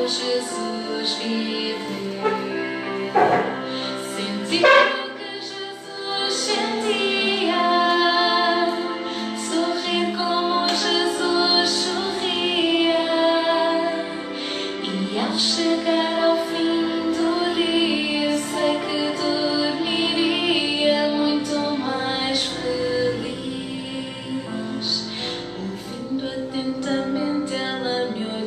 Jesus viver, sentir o que Jesus sentia, sorrir como Jesus sorria, e ao chegar ao fim do dia sei que dormiria muito mais feliz. Ouvindo atentamente ela me olhou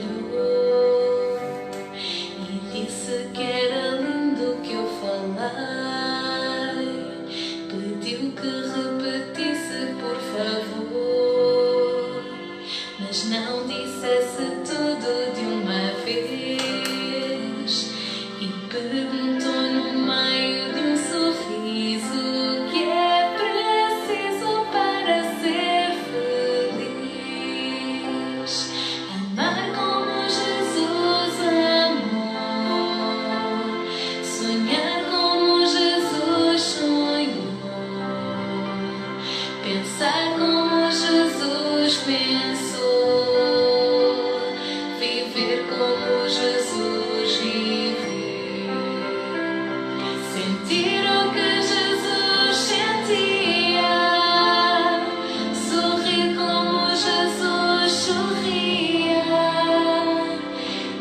e disse que era lindo o que eu falei. Pediu que repetisse por favor, mas não dissesse tudo de uma vez. E perguntou no meio de um sorriso o que é preciso para ser feliz. Amar como Jesus amou, sonhar como Jesus sonhou, pensar como Jesus pensou, viver como Jesus viveu, sentir o que Jesus sentia, sorrir como Jesus sorria,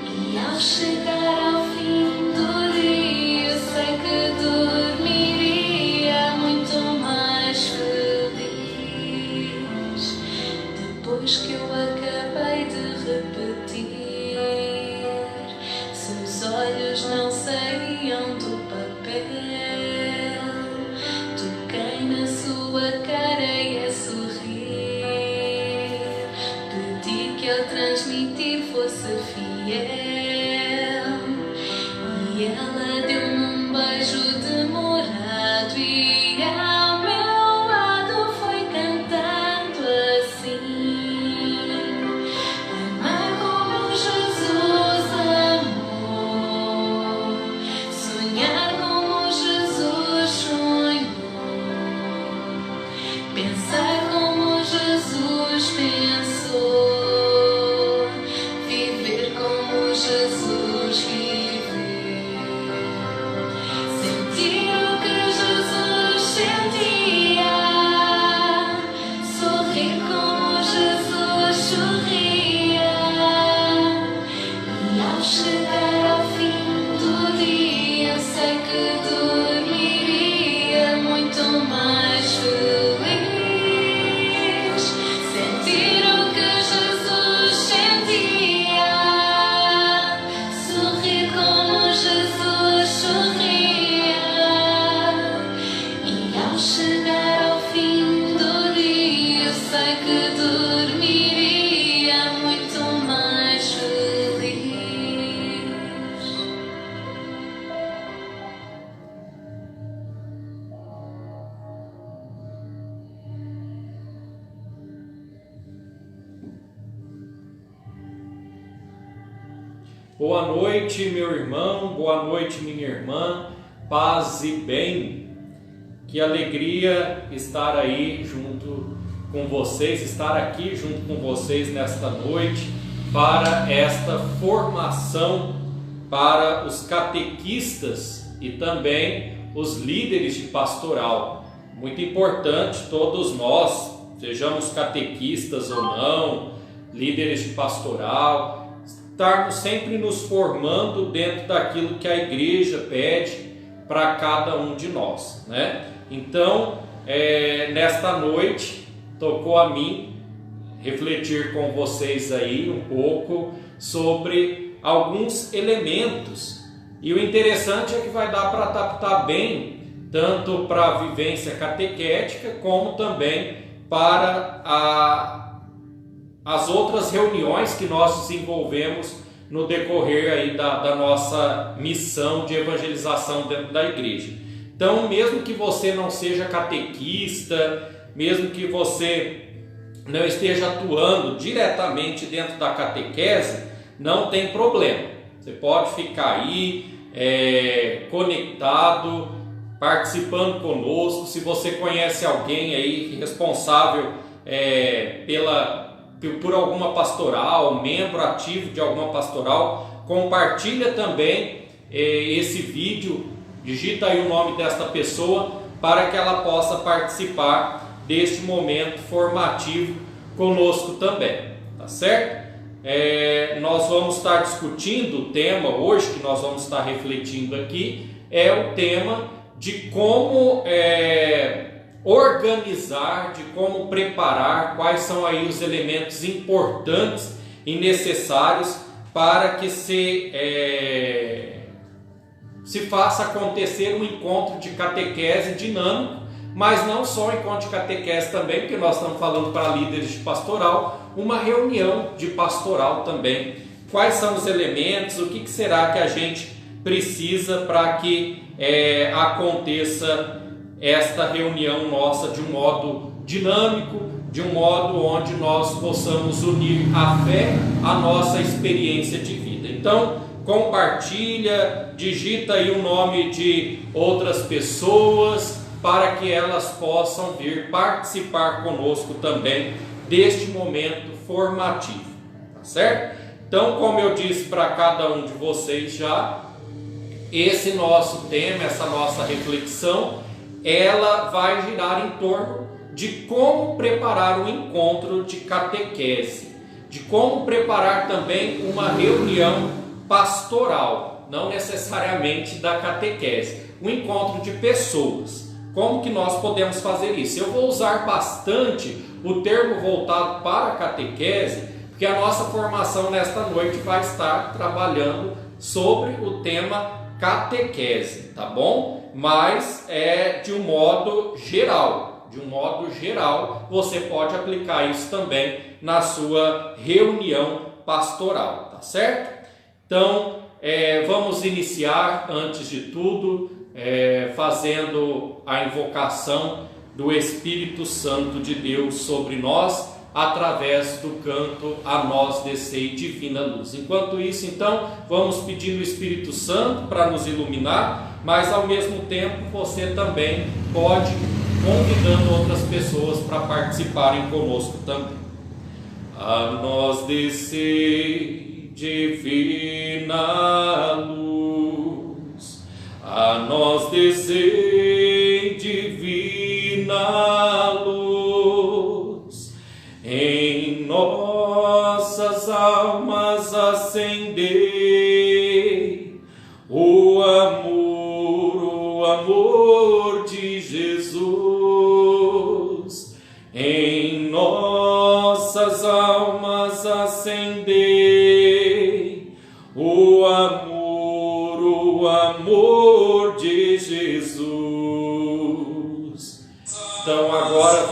e ao chegar ao fim do dia sei que dormiria muito mais feliz. Depois que eu acabei de repetir, seus olhos não saíam do papel. Toquei na sua cara e a sorrir, pedi que ao transmitir fosse fiel, e ela deu-me um beijo demorado e ao meu lado foi cantando assim: amar como Jesus amou, sonhar como Jesus sonhou, pensar como Jesus pensou, viver como Jesus viveu, sentir o que Jesus sentia, sorrir como Jesus sorria, e ao chegar ao fim do dia sei que dormiria muito mais feliz. Sentir o que Jesus sentia, sorrir como Jesus sorria, e ao chegar ao fim do dia sei que dormiria muito mais feliz. Boa noite, meu irmão, boa noite, minha irmã, paz e bem. Que alegria estar aí junto com vocês, estar aqui junto com vocês nesta noite para esta formação para os catequistas e também os líderes de pastoral. Muito importante todos nós, sejamos catequistas ou não, líderes de pastoral, estarmos sempre nos formando dentro daquilo que a igreja pede para cada um de nós, né? Então, nesta noite, tocou a mim refletir com vocês aí um pouco sobre alguns elementos. E o interessante é que vai dar para adaptar bem, tanto para a vivência catequética, como também para as outras reuniões que nós desenvolvemos no decorrer aí da nossa missão de evangelização dentro da igreja. Então, mesmo que você não seja catequista, mesmo que você não esteja atuando diretamente dentro da catequese, não tem problema. Você pode ficar aí conectado, participando conosco. Se você conhece alguém aí responsável por alguma pastoral, membro ativo de alguma pastoral, compartilha também esse vídeo, digita aí o nome desta pessoa para que ela possa participar deste momento formativo conosco também, tá certo? Nós vamos estar discutindo o tema hoje, que nós vamos estar refletindo aqui, é o tema de como organizar, de como preparar, quais são aí os elementos importantes e necessários para que se faça acontecer um encontro de catequese dinâmico, mas não só um encontro de catequese também, porque nós estamos falando para líderes de pastoral, uma reunião de pastoral também. Quais são os elementos, o que será que a gente precisa para que aconteça esta reunião nossa de um modo dinâmico, de um modo onde nós possamos unir a fé à nossa experiência de vida. Então, compartilha, digita aí o nome de outras pessoas para que elas possam vir participar conosco também deste momento formativo, tá certo? Então, como eu disse para cada um de vocês já, esse nosso tema, essa nossa reflexão, ela vai girar em torno de como preparar um encontro de catequese, de como preparar também uma reunião pastoral, não necessariamente da catequese, um encontro de pessoas. Como que nós podemos fazer isso? Eu vou usar bastante o termo voltado para a catequese, porque a nossa formação nesta noite vai estar trabalhando sobre o tema catequese, tá bom? Mas de um modo geral. De um modo geral, você pode aplicar isso também na sua reunião pastoral, tá certo? Então, vamos iniciar, antes de tudo, fazendo a invocação do Espírito Santo de Deus sobre nós, através do canto A Nós Descei Divina Luz. Enquanto isso, então, vamos pedir o Espírito Santo para nos iluminar, mas ao mesmo tempo você também pode convidando outras pessoas para participarem conosco também. A nós descei divina luz, a nós descei divina luz, em nossas almas acendei o amor de Jesus, em nossas almas acendei o amor de Jesus. Então agora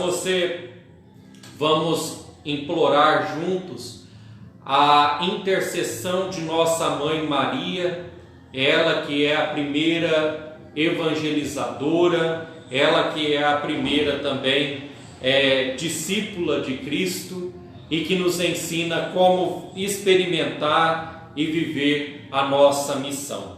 vamos implorar juntos a intercessão de nossa Mãe Maria, ela que é a primeira evangelizadora, ela que é a primeira também discípula de Cristo e que nos ensina como experimentar e viver a nossa missão.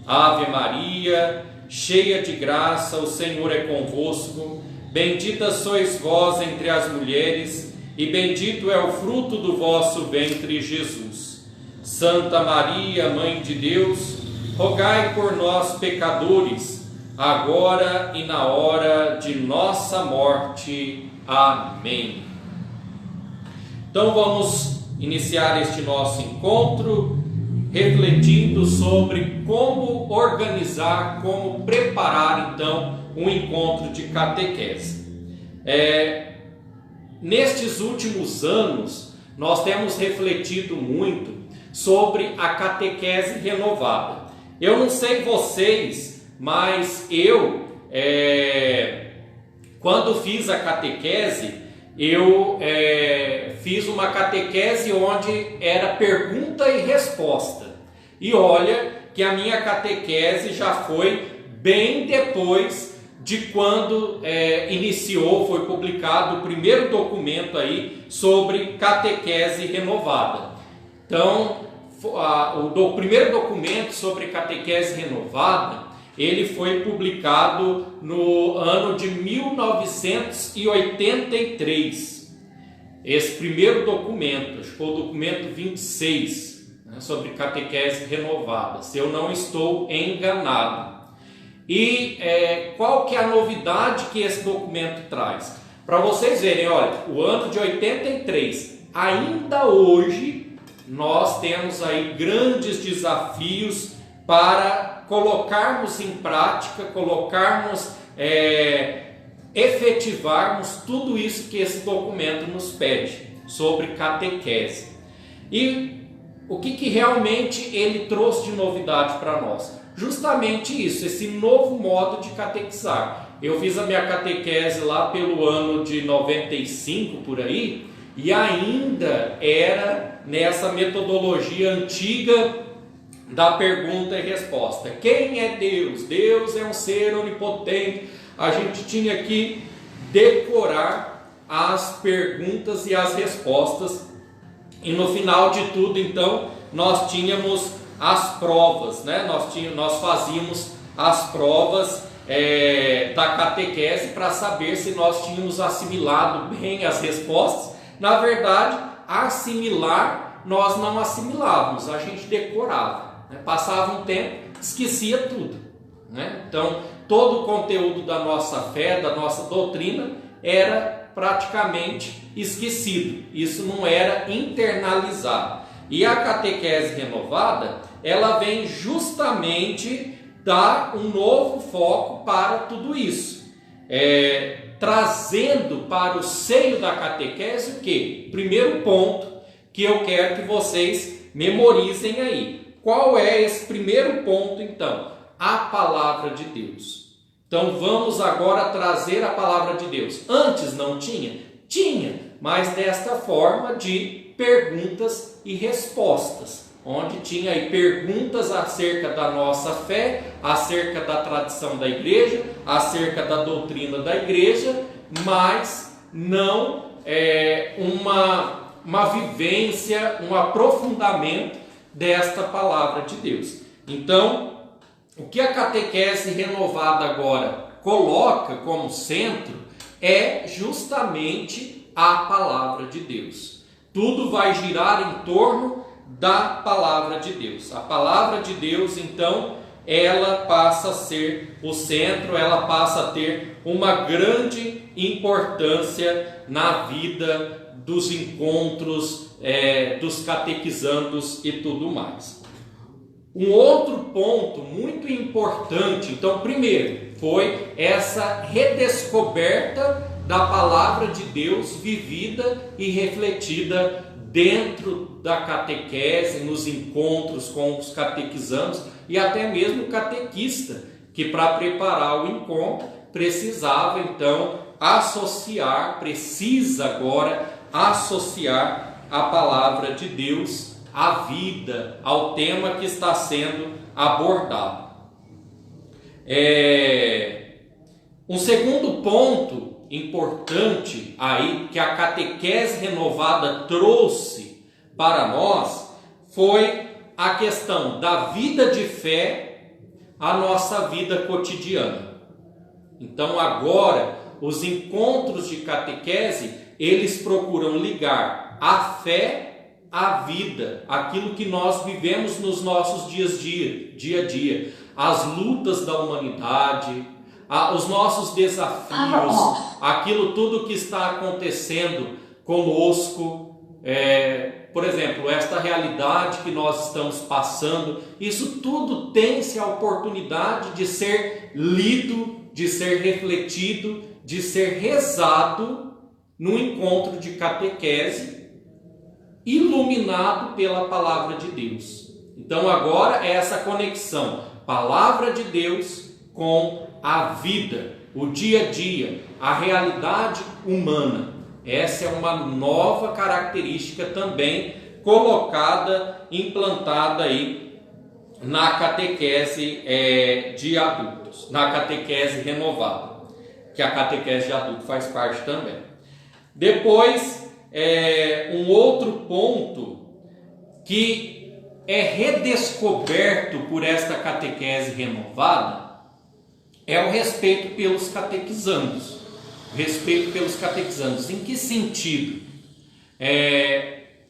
Ave Maria, cheia de graça, o Senhor é convosco, bendita sois vós entre as mulheres e bendito é o fruto do vosso ventre, Jesus. Santa Maria, Mãe de Deus, rogai por nós, pecadores, agora e na hora de nossa morte. Amém. Então vamos iniciar este nosso encontro refletindo sobre como organizar, como preparar então um encontro de catequese. Nestes últimos anos nós temos refletido muito sobre a catequese renovada. Eu não sei vocês, mas eu, quando fiz a catequese, eu fiz uma catequese onde era pergunta e resposta. E olha que a minha catequese já foi bem depois de quando foi publicado o primeiro documento aí sobre catequese renovada. Então, o primeiro documento sobre catequese renovada, ele foi publicado no ano de 1983. Esse primeiro documento, acho que foi o documento 26, né, sobre catequese renovada, se eu não estou enganado. E qual que é a novidade que esse documento traz? Para vocês verem, olha, o ano de 83, ainda hoje nós temos aí grandes desafios para colocarmos em prática, efetivarmos tudo isso que esse documento nos pede sobre catequese. E o que realmente ele trouxe de novidade para nós? Justamente isso, esse novo modo de catequizar. Eu fiz a minha catequese lá pelo ano de 95 por aí, e ainda era nessa metodologia antiga da pergunta e resposta. Quem é Deus? Deus é um ser onipotente. A gente tinha que decorar as perguntas e as respostas, e no final de tudo, então, nós tínhamos as provas, né? Nós fazíamos as provas da catequese para saber se nós tínhamos assimilado bem as respostas. Na verdade, assimilar, nós não assimilávamos, a gente decorava, né? Passava um tempo, esquecia tudo, né? Então, todo o conteúdo da nossa fé, da nossa doutrina, era praticamente esquecido. Isso não era internalizado. E a catequese renovada, ela vem justamente dar um novo foco para tudo isso. Trazendo para o seio da catequese o quê? Primeiro ponto que eu quero que vocês memorizem aí. Qual é esse primeiro ponto, então? A palavra de Deus. Então vamos agora trazer a palavra de Deus. Antes não tinha? Tinha, mas desta forma de perguntas e respostas, onde tinha aí perguntas acerca da nossa fé, acerca da tradição da igreja, acerca da doutrina da igreja, mas não uma vivência, um aprofundamento desta palavra de Deus. Então, o que a catequese renovada agora coloca como centro é justamente a palavra de Deus. Tudo vai girar em torno da palavra de Deus. A palavra de Deus, então, ela passa a ser o centro, ela passa a ter uma grande importância na vida dos encontros, dos catequizandos e tudo mais. Um outro ponto muito importante, então, primeiro, foi essa redescoberta da palavra de Deus vivida e refletida dentro da catequese, nos encontros com os catequizandos e até mesmo o catequista, que para preparar o encontro precisava então precisa agora associar a palavra de Deus à vida, ao tema que está sendo abordado. Um segundo ponto importante aí que a catequese renovada trouxe para nós foi a questão da vida de fé à nossa vida cotidiana. Então agora os encontros de catequese, eles procuram ligar a fé à vida, aquilo que nós vivemos nos nossos dia a dia, as lutas da humanidade, os nossos desafios, aquilo tudo que está acontecendo conosco, por exemplo, esta realidade que nós estamos passando, isso tudo tem-se a oportunidade de ser lido, de ser refletido, de ser rezado num encontro de catequese, iluminado pela palavra de Deus. Então agora é essa conexão, palavra de Deus com a vida, o dia a dia, a realidade humana. Essa é uma nova característica também colocada, implantada aí na catequese de adultos, na catequese renovada, que a catequese de adulto faz parte também. Depois, um outro ponto que é redescoberto por esta catequese renovada é o respeito pelos catequizandos. Respeito pelos catequizandos. Em que sentido?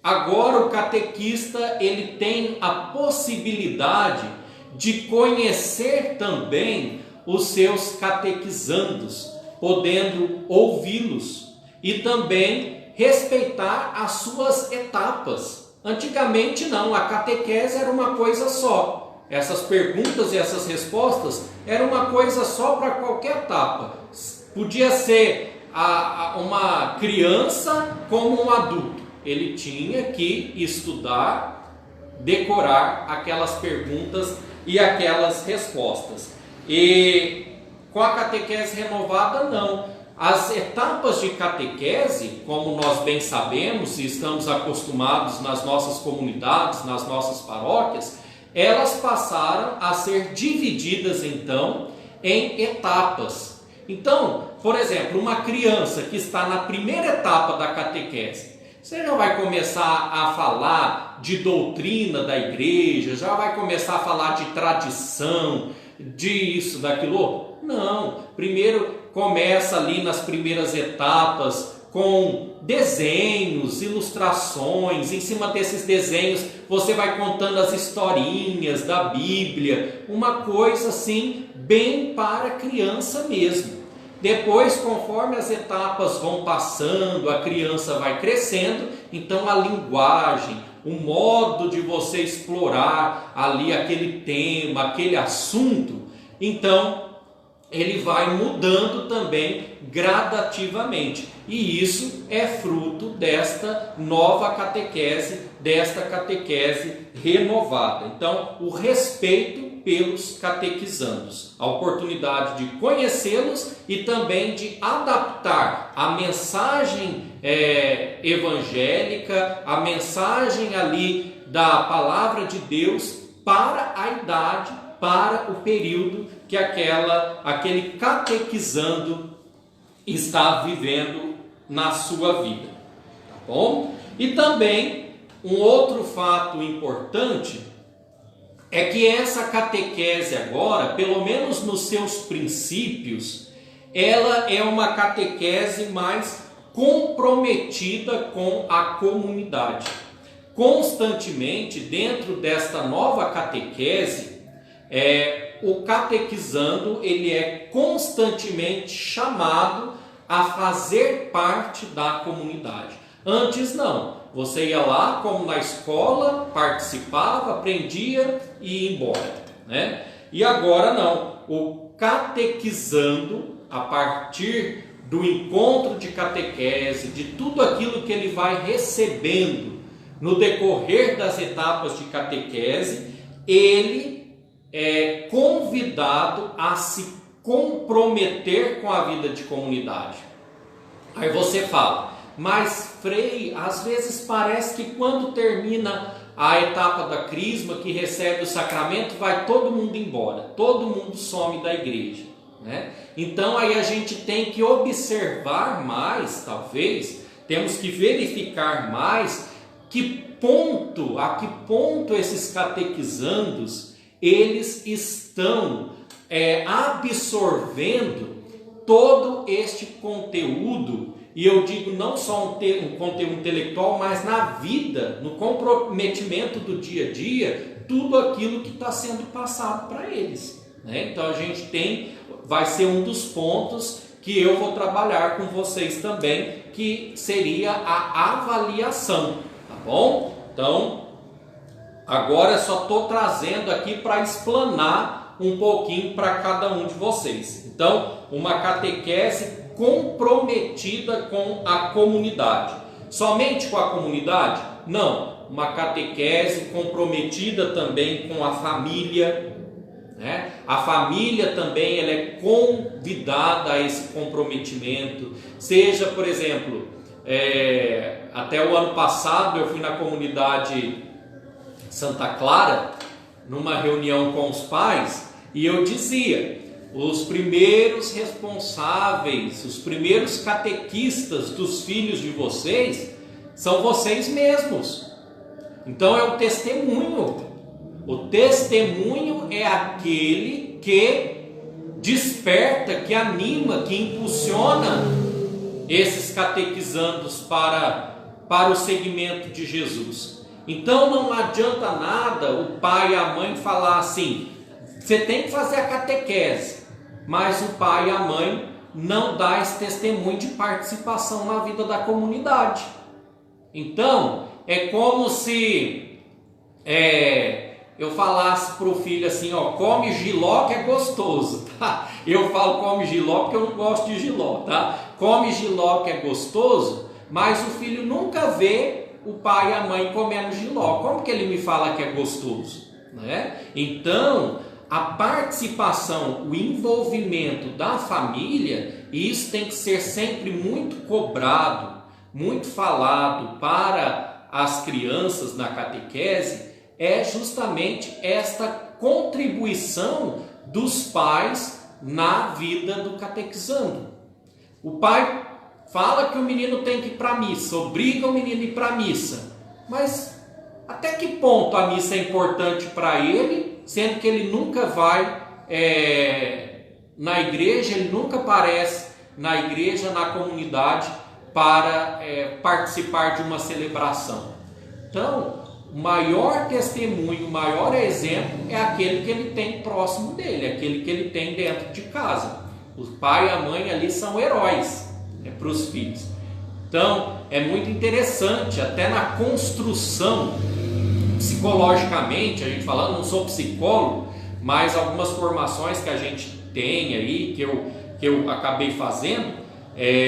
agora o catequista ele tem a possibilidade de conhecer também os seus catequizandos, podendo ouvi-los e também respeitar as suas etapas. Antigamente não, a catequese era uma coisa só. Essas perguntas e essas respostas eram uma coisa só para qualquer etapa. Podia ser uma criança como um adulto. Ele tinha que estudar, decorar aquelas perguntas e aquelas respostas. E com a catequese renovada, não. As etapas de catequese, como nós bem sabemos e estamos acostumados nas nossas comunidades, nas nossas paróquias, elas passaram a ser divididas então em etapas. Então, por exemplo, uma criança que está na primeira etapa da catequese, você já vai começar a falar de doutrina da igreja, já vai começar a falar de tradição, de isso, daquilo? Não. Primeiro começa ali nas primeiras etapas com desenhos, ilustrações. Em cima desses desenhos você vai contando as historinhas da Bíblia, uma coisa assim bem para criança mesmo. Depois, conforme as etapas vão passando, a criança vai crescendo, então a linguagem, o modo de você explorar ali aquele tema, aquele assunto, então ele vai mudando também gradativamente. E isso é fruto desta nova catequese, desta catequese renovada. Então, o respeito pelos catequizandos, a oportunidade de conhecê-los e também de adaptar a mensagem evangélica, a mensagem ali da palavra de Deus para a idade, para o período que aquele catequizando está vivendo na sua vida, tá bom? E também um outro fato importante é que essa catequese agora, pelo menos nos seus princípios, ela é uma catequese mais comprometida com a comunidade. Constantemente, dentro desta nova catequese, o catequizando ele é constantemente chamado a fazer parte da comunidade. Antes não, você ia lá como na escola, participava, aprendia e ia embora, né? E agora não, o catequizando, a partir do encontro de catequese, de tudo aquilo que ele vai recebendo no decorrer das etapas de catequese, ele é convidado a se comprometer com a vida de comunidade. Aí você fala, mas Frei, às vezes parece que quando termina a etapa da crisma, que recebe o sacramento, vai todo mundo embora, todo mundo some da igreja, né? Então aí a gente tem que observar mais, talvez, temos que verificar mais a que ponto esses catequizandos eles estão absorvendo todo este conteúdo, e eu digo não só um conteúdo intelectual, mas na vida, no comprometimento do dia a dia, tudo aquilo que está sendo passado para eles, né? Então a gente vai ser um dos pontos que eu vou trabalhar com vocês também, que seria a avaliação, tá bom? Então, agora eu só estou trazendo aqui para explanar um pouquinho para cada um de vocês. Então, uma catequese comprometida com a comunidade. Somente com a comunidade? Não. Uma catequese comprometida também com a família, né? A família também ela é convidada a esse comprometimento. Seja, por exemplo, até o ano passado eu fui na comunidade Santa Clara, numa reunião com os pais, e eu dizia, os primeiros responsáveis, os primeiros catequistas dos filhos de vocês, são vocês mesmos. Então é o testemunho. O testemunho é aquele que desperta, que anima, que impulsiona esses catequizandos para para o segmento de Jesus. Então não adianta nada o pai e a mãe falar assim: você tem que fazer a catequese, mas o pai e a mãe não dá esse testemunho de participação na vida da comunidade. Então é como se eu falasse para o filho assim: ó, come jiló que é gostoso, tá? Eu falo come jiló porque eu não gosto de jiló, tá? Come jiló que é gostoso, mas o filho nunca vê o pai e a mãe comendo jiló. Como que ele me fala que é gostoso, né? Então a participação, o envolvimento da família, isso tem que ser sempre muito cobrado, muito falado para as crianças na catequese, é justamente esta contribuição dos pais na vida do catequizando. O pai fala que o menino tem que ir para a missa, obriga o menino a ir para a missa, mas até que ponto a missa é importante para ele, sendo que ele nunca vai na igreja, ele nunca aparece na igreja, na comunidade, para participar de uma celebração. Então, o maior testemunho, o maior exemplo é aquele que ele tem próximo dele, aquele que ele tem dentro de casa. O pai e a mãe ali são heróis para os filhos. Então, é muito interessante, até na construção, psicologicamente, a gente falando, não sou psicólogo, mas algumas formações que a gente tem aí, que eu acabei fazendo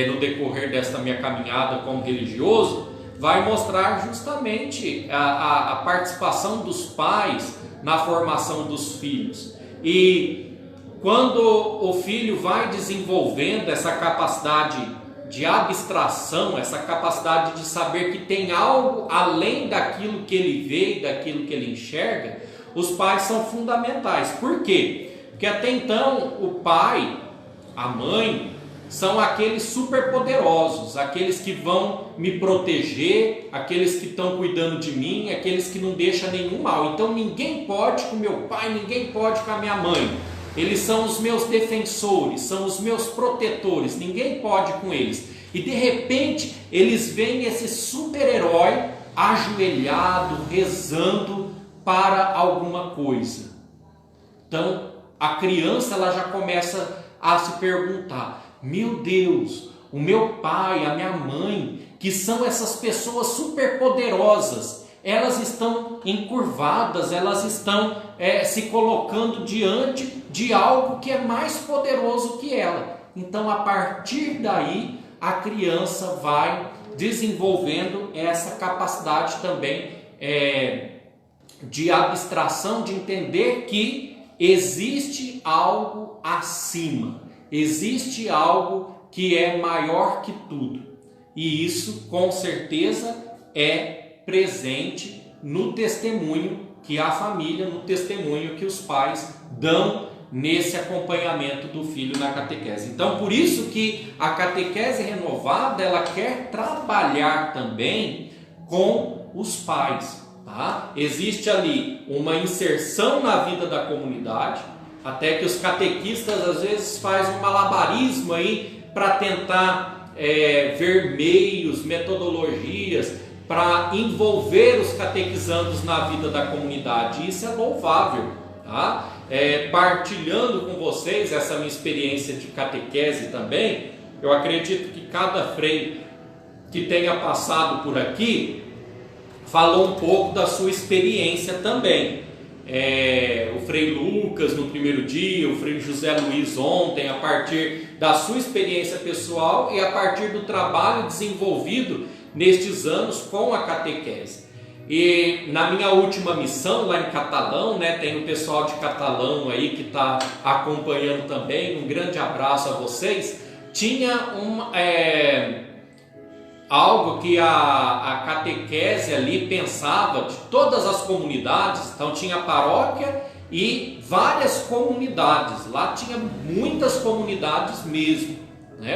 no decorrer desta minha caminhada como religioso, vai mostrar justamente a participação dos pais na formação dos filhos. E quando o filho vai desenvolvendo essa capacidade de abstração, essa capacidade de saber que tem algo além daquilo que ele vê e daquilo que ele enxerga, os pais são fundamentais. Por quê? Porque até então o pai, a mãe, são aqueles superpoderosos, aqueles que vão me proteger, aqueles que estão cuidando de mim, aqueles que não deixam nenhum mal. Então ninguém pode com meu pai, ninguém pode com a minha mãe. Eles são os meus defensores, são os meus protetores, ninguém pode com eles. E de repente eles veem esse super-herói ajoelhado, rezando para alguma coisa. Então a criança ela já começa a se perguntar: meu Deus, o meu pai, a minha mãe, que são essas pessoas superpoderosas, elas estão encurvadas, elas estão se colocando diante de algo que é mais poderoso que ela. Então, a partir daí, a criança vai desenvolvendo essa capacidade também de abstração, de entender que existe algo acima, existe algo que é maior que tudo. E isso, com certeza, é presente no testemunho que a família, no testemunho que os pais dão nesse acompanhamento do filho na catequese. Então, por isso que a catequese renovada, ela quer trabalhar também com os pais, tá? Existe ali uma inserção na vida da comunidade, até que os catequistas às vezes fazem um malabarismo aí para tentar ver meios, metodologias para envolver os catequizandos na vida da comunidade. Isso é louvável, tá? Partilhando com vocês essa minha experiência de catequese também, eu acredito que cada freio que tenha passado por aqui falou um pouco da sua experiência também. O Frei Lucas no primeiro dia, o Frei José Luiz ontem, a partir da sua experiência pessoal e a partir do trabalho desenvolvido nestes anos com a catequese. E na minha última missão lá em Catalão, tem o pessoal de Catalão aí que está acompanhando também, um grande abraço a vocês. Tinha algo que a catequese ali pensava de todas as comunidades. Então tinha paróquia e várias comunidades, lá tinha muitas comunidades mesmo,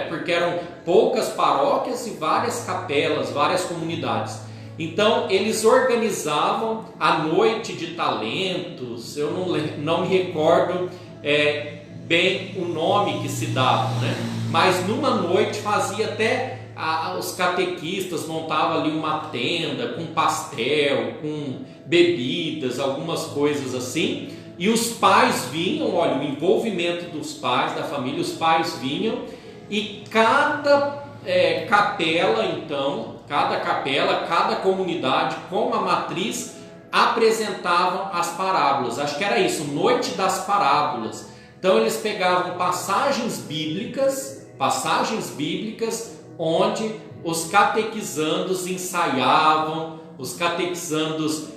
porque eram poucas paróquias e várias capelas, várias comunidades. Então eles organizavam a noite de talentos, eu não me recordo bem o nome que se dava, né? Mas numa noite fazia até os catequistas montavam ali uma tenda com pastel, com bebidas, algumas coisas assim, e os pais vinham, olha, o envolvimento dos pais, da família, os pais vinham, e cada capela, então, cada comunidade com a matriz apresentavam as parábolas. Acho que era isso, Noite das Parábolas. Então eles pegavam passagens bíblicas, onde os catequizandos ensaiavam, os catequizandos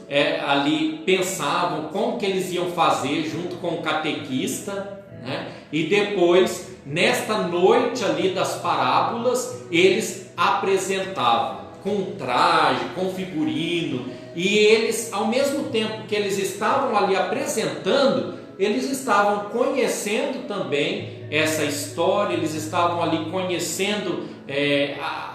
ali pensavam como que eles iam fazer junto com o catequista, né? E depois, nesta noite ali das parábolas, eles apresentavam com traje, com figurino, e eles, ao mesmo tempo que eles estavam ali apresentando, eles estavam conhecendo também essa história, eles estavam ali conhecendo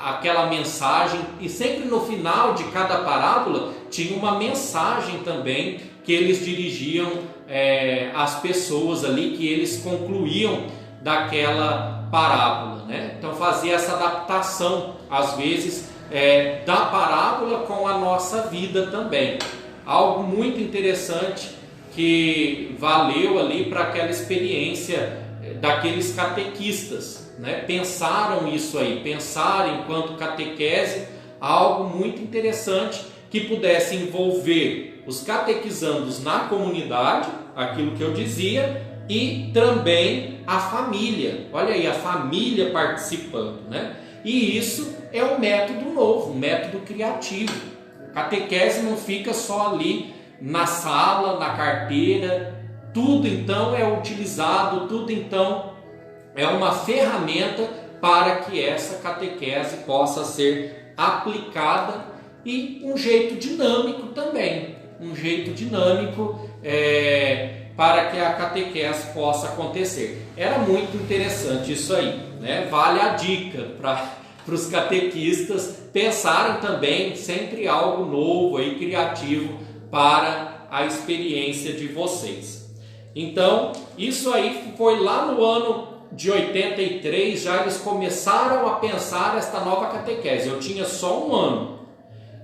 aquela mensagem, e sempre no final de cada parábola tinha uma mensagem também que eles dirigiam às pessoas ali, que eles concluíam daquela parábola, né? Então fazia essa adaptação, às vezes, da parábola com a nossa vida também. Algo muito interessante que valeu ali para aquela experiência daqueles catequistas, né? Pensaram isso aí, pensaram enquanto catequese, algo muito interessante que pudesse envolver os catequizandos na comunidade, aquilo que eu dizia, e também a família. Olha aí, a família participando, né? E isso é um método novo, um método criativo. A catequese não fica só ali na sala, na carteira, tudo então é utilizado, tudo então é uma ferramenta para que essa catequese possa ser aplicada, e um jeito dinâmico também, para que a catequese possa acontecer. Era muito interessante isso aí, né? Vale a dica para os catequistas pensarem também sempre algo novo e criativo para a experiência de vocês. Então, isso aí foi lá no ano de 83, já eles começaram a pensar esta nova catequese. Eu tinha só um ano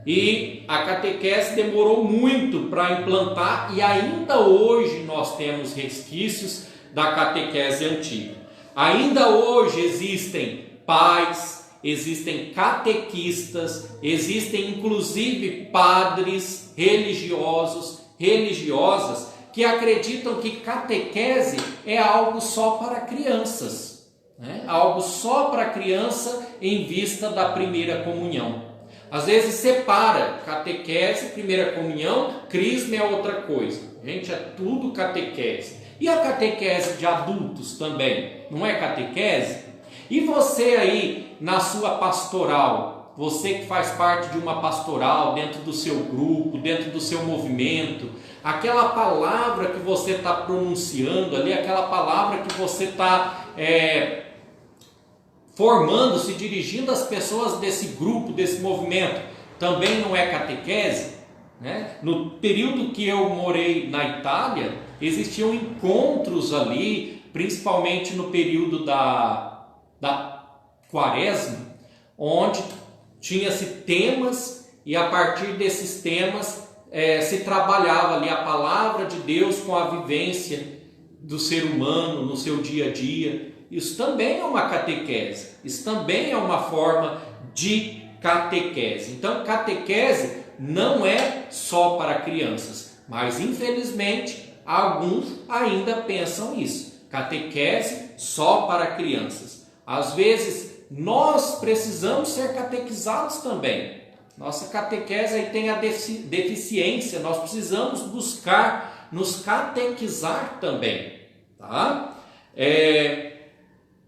e a catequese demorou muito para implantar, e ainda hoje nós temos resquícios da catequese antiga. Ainda hoje existem pais, existem catequistas, existem inclusive padres religiosos, religiosas, que acreditam que catequese é algo só para crianças, né? Algo só para criança em vista da primeira comunhão. Às vezes separa catequese, primeira comunhão, crisma é outra coisa. Gente, é tudo catequese. E a catequese de adultos também, não é catequese? E você aí na sua pastoral, você que faz parte de uma pastoral, dentro do seu grupo, dentro do seu movimento, aquela palavra que você está pronunciando ali, aquela palavra que você está formando, se dirigindo às pessoas desse grupo, desse movimento, também não é catequese, né? No período que eu morei na Itália, existiam encontros ali, principalmente no período da Quaresma, onde tinha-se temas, e a partir desses temas se trabalhava ali a palavra de Deus com a vivência do ser humano no seu dia a dia. Isso também é uma catequese, isso também é uma forma de catequese. Então, catequese não é só para crianças, mas infelizmente alguns ainda pensam isso. Catequese só para crianças. Às vezes nós precisamos ser catequizados também. Nossa catequese aí tem a deficiência, nós precisamos buscar nos catequizar também, tá?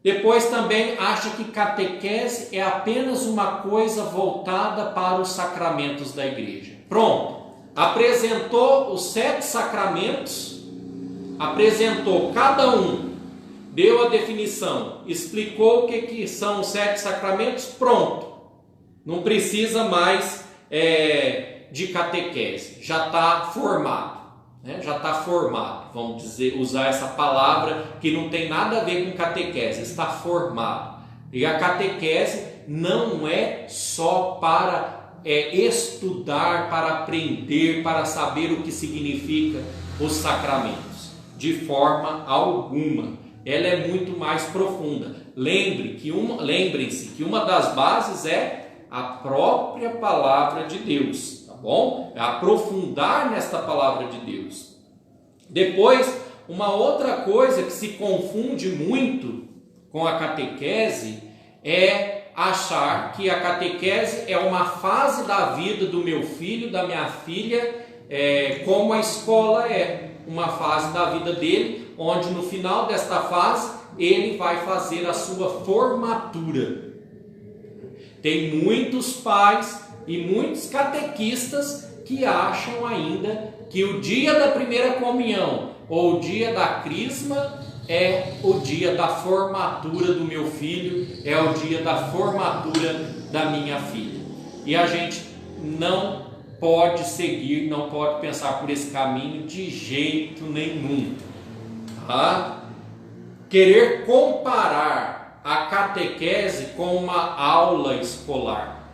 Depois também acha que catequese é apenas uma coisa voltada para os sacramentos da igreja. Pronto, apresentou os 7 sacramentos, apresentou cada um, deu a definição, explicou o que são os 7 sacramentos, pronto. Não precisa mais de catequese, já está formado. né? Já está formado, vamos dizer, usar essa palavra que não tem nada a ver com catequese, está formado. E a catequese não é só para estudar, para aprender, para saber o que significa os sacramentos, de forma alguma. Ela é muito mais profunda. Lembrem-se que uma das bases é a própria palavra de Deus, tá bom? É aprofundar nesta palavra de Deus. Depois, uma outra coisa que se confunde muito com a catequese é achar que a catequese é uma fase da vida do meu filho, da minha filha, como a escola é uma fase da vida dele, onde no final desta fase ele vai fazer a sua formatura. Tem muitos pais e muitos catequistas que acham ainda que o dia da primeira comunhão ou o dia da crisma é o dia da formatura do meu filho, é o dia da formatura da minha filha. E a gente não pode seguir, não pode pensar por esse caminho de jeito nenhum. Tá? Querer comparar a catequese com uma aula escolar.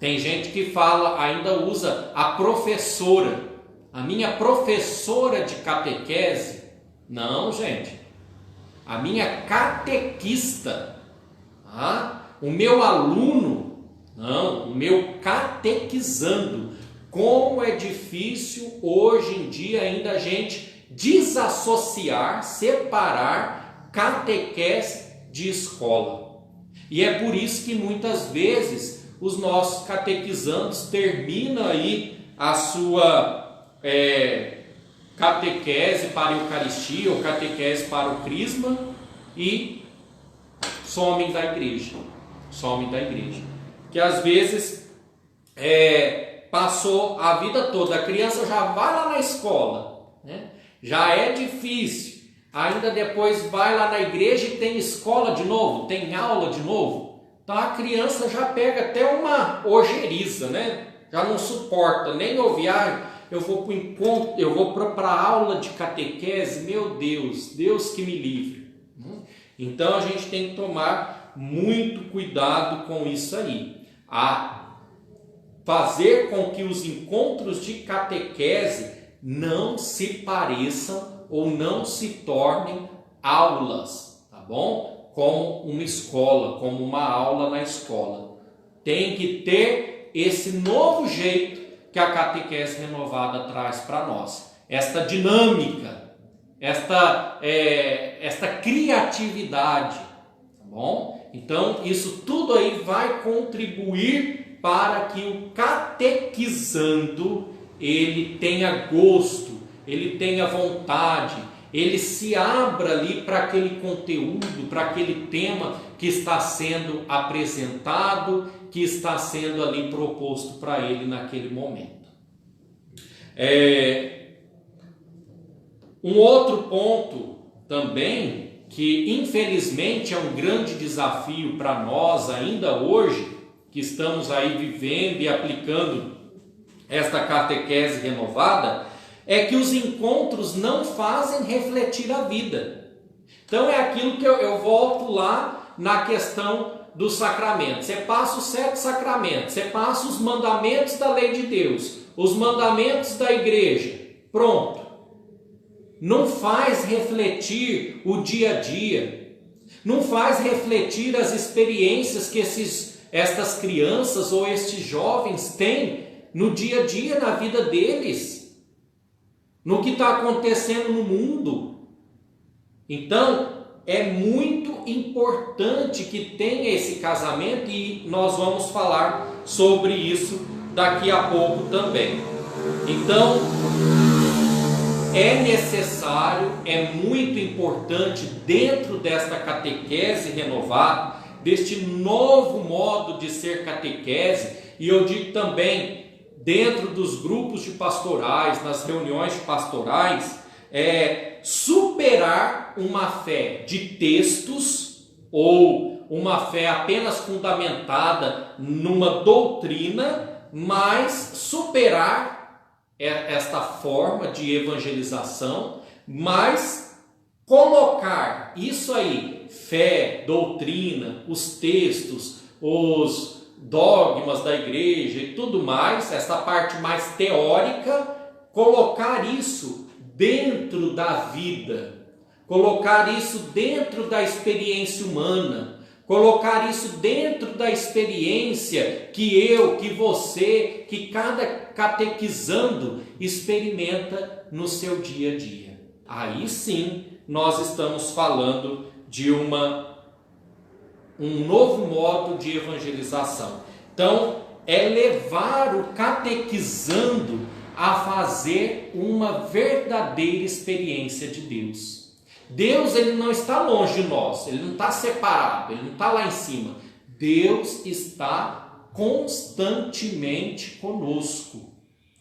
Tem gente que fala, ainda usa a professora. A minha professora de catequese. Não, gente. A minha catequista. Tá? O meu aluno. Não, o meu catequizando. Como é difícil hoje em dia ainda a gente desassociar, separar catequese de escola. E é por isso que muitas vezes os nossos catequizandos terminam aí a sua catequese para a Eucaristia ou catequese para o Crisma e somem da igreja. Que às vezes passou a vida toda, a criança já vai lá na escola, né? Já é difícil, ainda depois vai lá na igreja e tem escola de novo, tem aula de novo. Então a criança já pega até uma ojeriza, né? Já não suporta nem ouvir, eu vou para o encontro, eu vou para a aula de catequese, meu Deus, Deus que me livre. Então a gente tem que tomar muito cuidado com isso aí, a fazer com que os encontros de catequese não se pareçam ou não se tornem aulas, tá bom? Como uma escola, como uma aula na escola. Tem que ter esse novo jeito que a catequese renovada traz para nós. Esta dinâmica, esta criatividade, tá bom? Então, isso tudo aí vai contribuir para que o catequizando ele tenha gosto, ele tenha vontade, ele se abra ali para aquele conteúdo, para aquele tema que está sendo apresentado, que está sendo ali proposto para ele naquele momento. Um outro ponto também, que infelizmente é um grande desafio para nós ainda hoje, que estamos aí vivendo e aplicando esta catequese renovada, é que os encontros não fazem refletir a vida. Então é aquilo que eu volto lá na questão dos sacramentos. Você passa os 7 sacramentos, você passa os mandamentos da lei de Deus, os mandamentos da igreja, pronto. Não faz refletir o dia a dia, não faz refletir as experiências que estas crianças ou estes jovens têm no dia a dia, na vida deles, no que está acontecendo no mundo. Então, é muito importante que tenha esse casamento e nós vamos falar sobre isso daqui a pouco também. Então, é necessário, é muito importante dentro desta catequese renovada, deste novo modo de ser catequese, e eu digo também dentro dos grupos de pastorais, nas reuniões de pastorais, superar uma fé de textos ou uma fé apenas fundamentada numa doutrina, mas superar esta forma de evangelização, mas colocar isso aí, fé, doutrina, os textos, os dogmas da igreja e tudo mais, essa parte mais teórica, colocar isso dentro da vida, colocar isso dentro da experiência humana, colocar isso dentro da experiência que eu, que você, que cada catequizando experimenta no seu dia a dia. Aí sim nós estamos falando de um novo modo de evangelização. Então, é levar o catequizando a fazer uma verdadeira experiência de Deus. Deus, ele não está longe de nós, ele não está separado, ele não está lá em cima. Deus está constantemente conosco.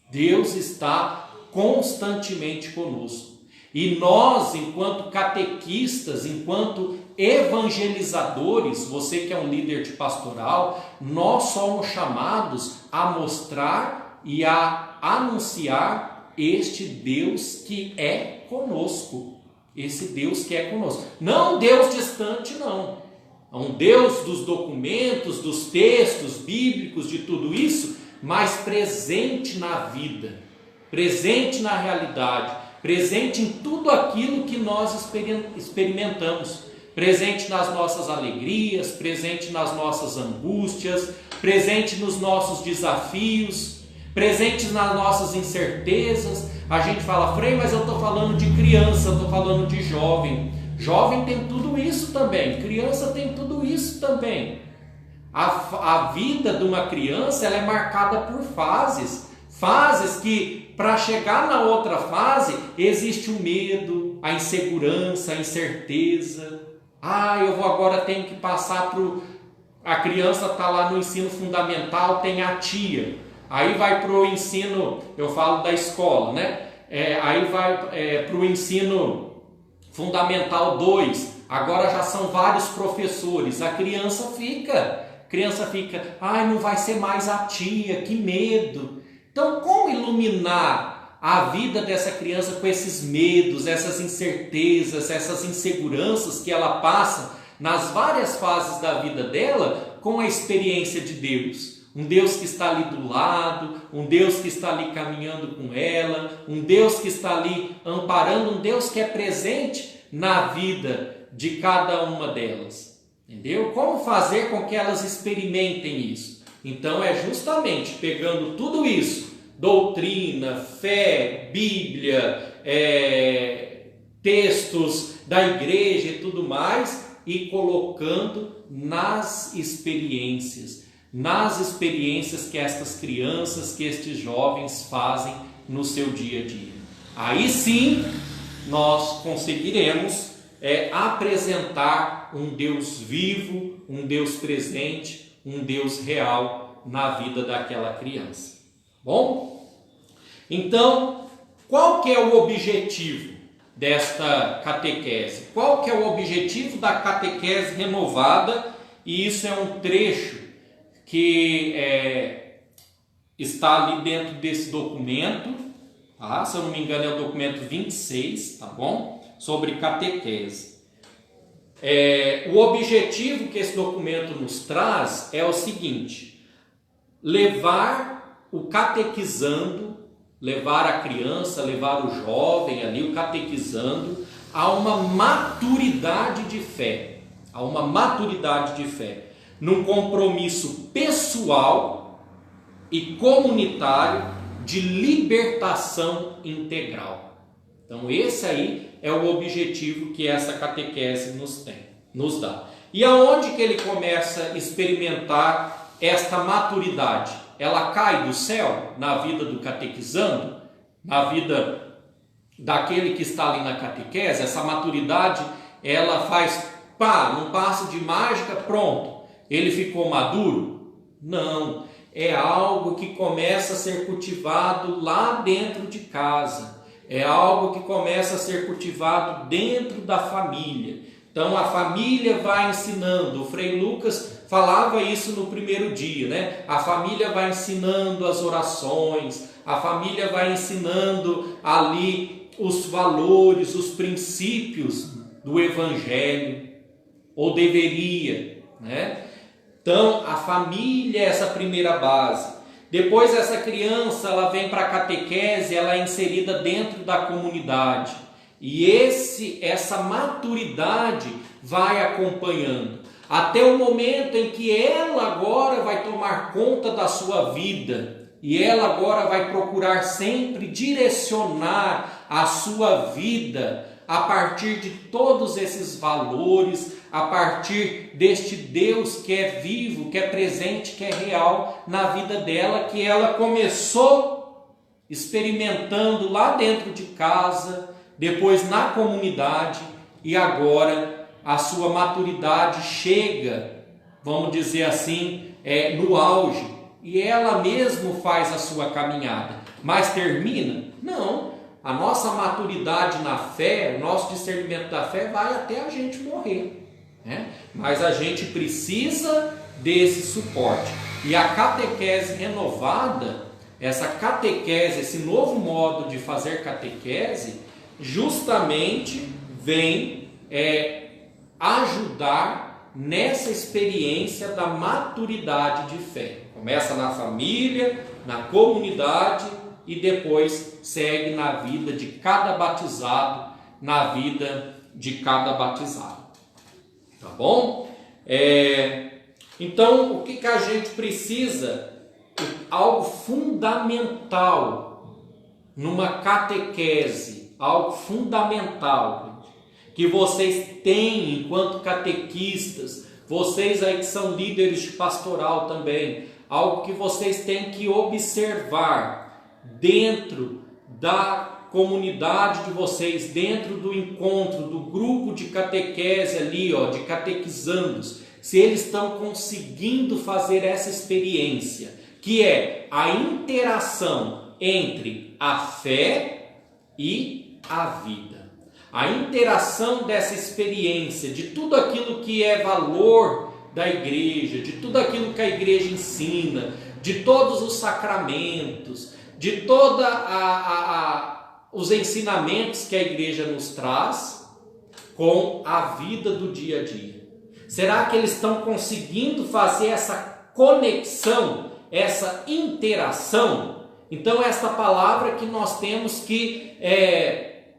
Deus está constantemente conosco. E nós, enquanto catequistas, enquanto evangelizadores, você que é um líder de pastoral, nós somos chamados a mostrar e a anunciar este Deus que é conosco. Esse Deus que é conosco. Não um Deus distante, não. É um Deus dos documentos, dos textos bíblicos, de tudo isso, mas presente na vida, presente na realidade, presente em tudo aquilo que nós experimentamos, presente nas nossas alegrias, presente nas nossas angústias, presente nos nossos desafios, presente nas nossas incertezas. A gente fala, Frei, mas eu estou falando de criança, eu estou falando de jovem. Jovem tem tudo isso também, criança tem tudo isso também. A vida de uma criança, ela é marcada por fases. Fases que, para chegar na outra fase, existe o medo, a insegurança, a incerteza. Eu vou agora, tenho que passar para a criança está lá no ensino fundamental, tem a tia. Aí vai para o ensino, eu falo da escola, né? Aí vai para o ensino fundamental 2. Agora já são vários professores. A criança fica, não vai ser mais a tia, que medo. Então, como iluminar a vida dessa criança com esses medos, essas incertezas, essas inseguranças que ela passa nas várias fases da vida dela com a experiência de Deus? Um Deus que está ali do lado, um Deus que está ali caminhando com ela, um Deus que está ali amparando, um Deus que é presente na vida de cada uma delas. Entendeu? Como fazer com que elas experimentem isso? Então é justamente pegando tudo isso, doutrina, fé, Bíblia, textos da igreja e tudo mais, e colocando nas experiências que estas crianças, que estes jovens fazem no seu dia a dia. Aí sim nós conseguiremos apresentar um Deus vivo, um Deus presente, um Deus real na vida daquela criança. Bom? Então, qual que é o objetivo desta catequese? Qual que é o objetivo da catequese renovada? E isso é um trecho que está ali dentro desse documento, tá? Se eu não me engano é o documento 26, tá bom? Sobre catequese. O objetivo que esse documento nos traz é o seguinte: levar o catequizando, levar a criança, levar o jovem ali, o catequizando, a uma maturidade de fé, num compromisso pessoal e comunitário de libertação integral. Então esse aí é o objetivo que essa catequese nos dá. E aonde que ele começa a experimentar esta maturidade? Ela cai do céu na vida do catequizando, na vida daquele que está ali na catequese. Essa maturidade, ela faz, num passe de mágica, pronto, ele ficou maduro? Não, é algo que começa a ser cultivado lá dentro de casa, é algo que começa a ser cultivado dentro da família. Então a família vai ensinando. O Frei Lucas falava isso no primeiro dia, né? A família vai ensinando as orações, a família vai ensinando ali os valores, os princípios do Evangelho, ou deveria, né? Então, a família é essa primeira base. Depois essa criança, ela vem para a catequese, ela é inserida dentro da comunidade. E essa maturidade vai acompanhando, até o momento em que ela agora vai tomar conta da sua vida. E ela agora vai procurar sempre direcionar a sua vida a partir de todos esses valores, a partir deste Deus que é vivo, que é presente, que é real na vida dela, que ela começou experimentando lá dentro de casa, depois na comunidade, e agora a sua maturidade chega, vamos dizer assim, no auge, e ela mesma faz a sua caminhada. Mas termina? Não. A nossa maturidade na fé, o nosso discernimento da fé vai até a gente morrer, né? Mas a gente precisa desse suporte. E a catequese renovada, essa catequese, esse novo modo de fazer catequese, justamente vem ajudar nessa experiência da maturidade de fé. Começa na família, na comunidade e depois segue na vida de cada batizado, na vida de cada batizado. Tá bom? Então, o que a gente precisa? Algo fundamental numa catequese, algo fundamental que vocês têm enquanto catequistas, vocês aí que são líderes de pastoral também, algo que vocês têm que observar dentro da comunidade de vocês, dentro do encontro, do grupo de catequese ali, de catequizandos, se eles estão conseguindo fazer essa experiência, que é a interação entre a fé e a vida. A interação dessa experiência, de tudo aquilo que é valor da igreja, de tudo aquilo que a igreja ensina, de todos os sacramentos, de todos os ensinamentos que a igreja nos traz com a vida do dia a dia. Será que eles estão conseguindo fazer essa conexão, essa interação? Então, esta palavra que nós temos que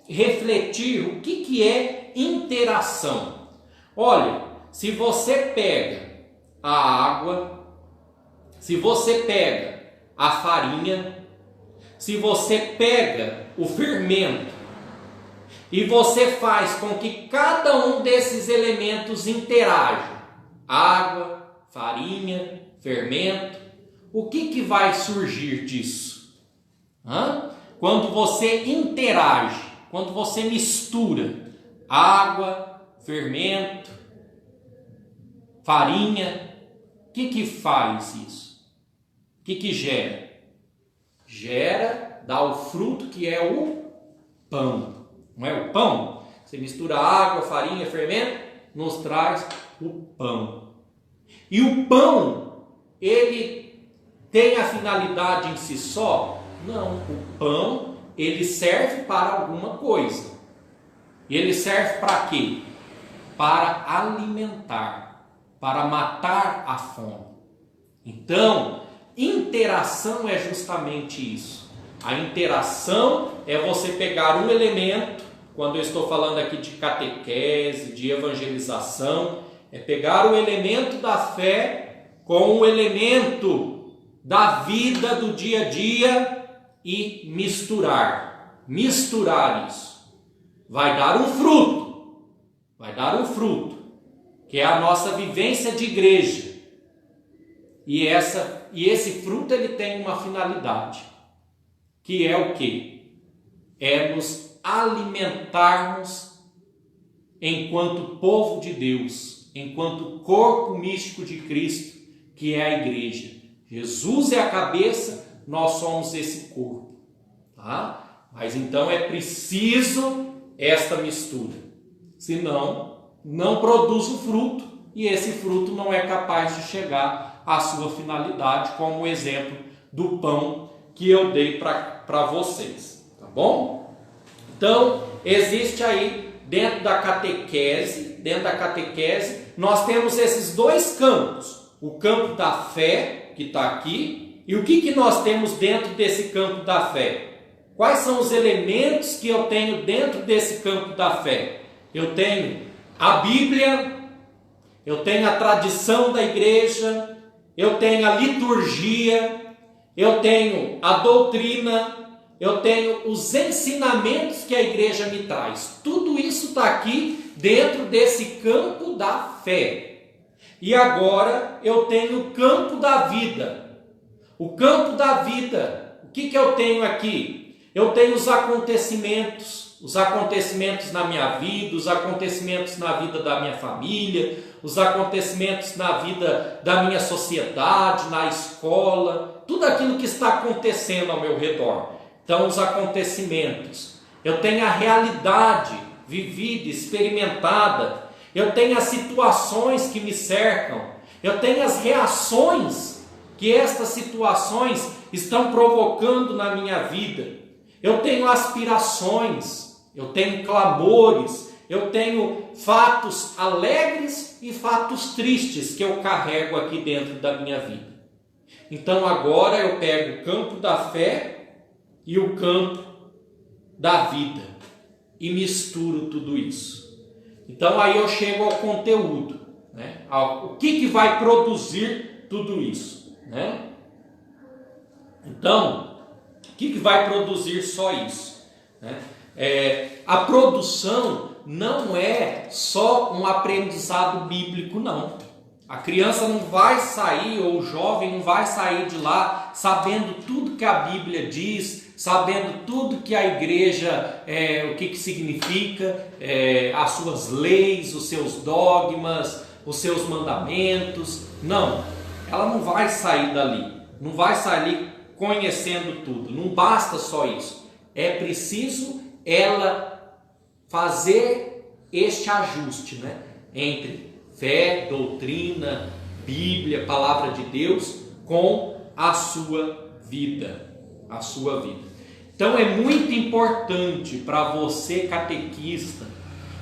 refletir, o que é interação? Olha, se você pega a água, se você pega a farinha, se você pega o fermento e você faz com que cada um desses elementos interaja, água, farinha, fermento, o que vai surgir disso? Quando você interage, quando você mistura água, fermento, farinha, o que faz isso? O que gera? Dá o fruto que é o pão. Não é o pão? Você mistura água, farinha, fermento, nos traz o pão. E o pão, ele tem a finalidade em si só? Não, o pão, ele serve para alguma coisa. E ele serve para quê? Para alimentar, para matar a fome. Então, interação é justamente isso. A interação é você pegar um elemento, quando eu estou falando aqui de catequese, de evangelização, é pegar o elemento da fé com o elemento da vida do dia a dia e misturar isso. Vai dar um fruto, que é a nossa vivência de igreja. E esse fruto ele tem uma finalidade, que é o quê? É nos alimentarmos enquanto povo de Deus, enquanto corpo místico de Cristo, que é a igreja. Jesus é a cabeça, nós somos esse corpo, tá? Mas então é preciso esta mistura, senão não produz o fruto, e esse fruto não é capaz de chegar à sua finalidade, como o exemplo do pão que eu dei para vocês, tá bom? Então, existe aí dentro da catequese, nós temos esses dois campos, o campo da fé, que está aqui, e o que nós temos dentro desse campo da fé? Quais são os elementos que eu tenho dentro desse campo da fé? Eu tenho a Bíblia, eu tenho a tradição da igreja, eu tenho a liturgia, eu tenho a doutrina, eu tenho os ensinamentos que a igreja me traz. Tudo isso está aqui dentro desse campo da fé. E agora eu tenho o campo da vida. O campo da vida, o que eu tenho aqui? Eu tenho os acontecimentos na minha vida, os acontecimentos na vida da minha família, os acontecimentos na vida da minha sociedade, na escola, tudo aquilo que está acontecendo ao meu redor. Então, os acontecimentos. Eu tenho a realidade vivida, experimentada. Eu tenho as situações que me cercam. Eu tenho as reações que estas situações estão provocando na minha vida. Eu tenho aspirações, eu tenho clamores, eu tenho fatos alegres e fatos tristes que eu carrego aqui dentro da minha vida. Então agora eu pego o campo da fé e o campo da vida e misturo tudo isso. Então aí eu chego ao conteúdo, né? O que vai produzir tudo isso, né? Então, o que vai produzir só isso, né? A produção não é só um aprendizado bíblico, não. A criança não vai sair, ou o jovem não vai sair de lá sabendo tudo que a Bíblia diz, sabendo tudo que a igreja, o que significa, as suas leis, os seus dogmas, os seus mandamentos. Não, ela não vai sair dali, não vai sair conhecendo tudo. Não basta só isso. É preciso ela fazer este ajuste, né, entre fé, doutrina, Bíblia, palavra de Deus, com a sua vida. A sua vida. Então é muito importante para você, catequista,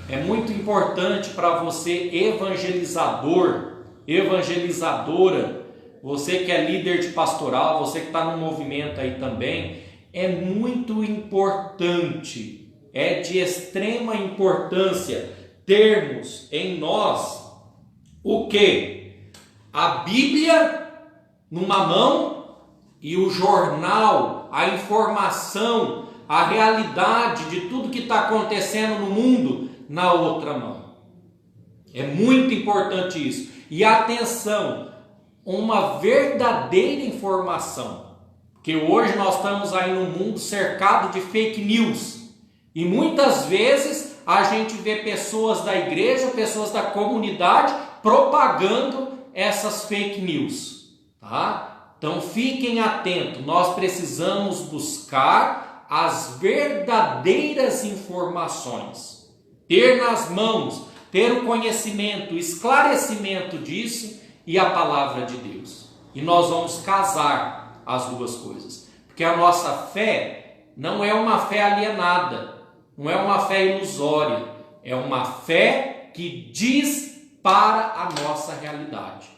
é muito importante para você, evangelizador, evangelizadora, você que é líder de pastoral, você que está no movimento aí também, é muito importante, é de extrema importância termos em nós o quê? A Bíblia numa mão e o jornal, a informação, a realidade de tudo que está acontecendo no mundo na outra mão. É muito importante isso. E atenção, uma verdadeira informação, porque hoje nós estamos aí num mundo cercado de fake news, e muitas vezes a gente vê pessoas da igreja, pessoas da comunidade propagando essas fake news, tá? Então fiquem atentos, nós precisamos buscar as verdadeiras informações, ter nas mãos, ter o conhecimento, o esclarecimento disso e a palavra de Deus. E nós vamos casar as duas coisas. Porque a nossa fé não é uma fé alienada, não é uma fé ilusória, é uma fé que diz para a nossa realidade.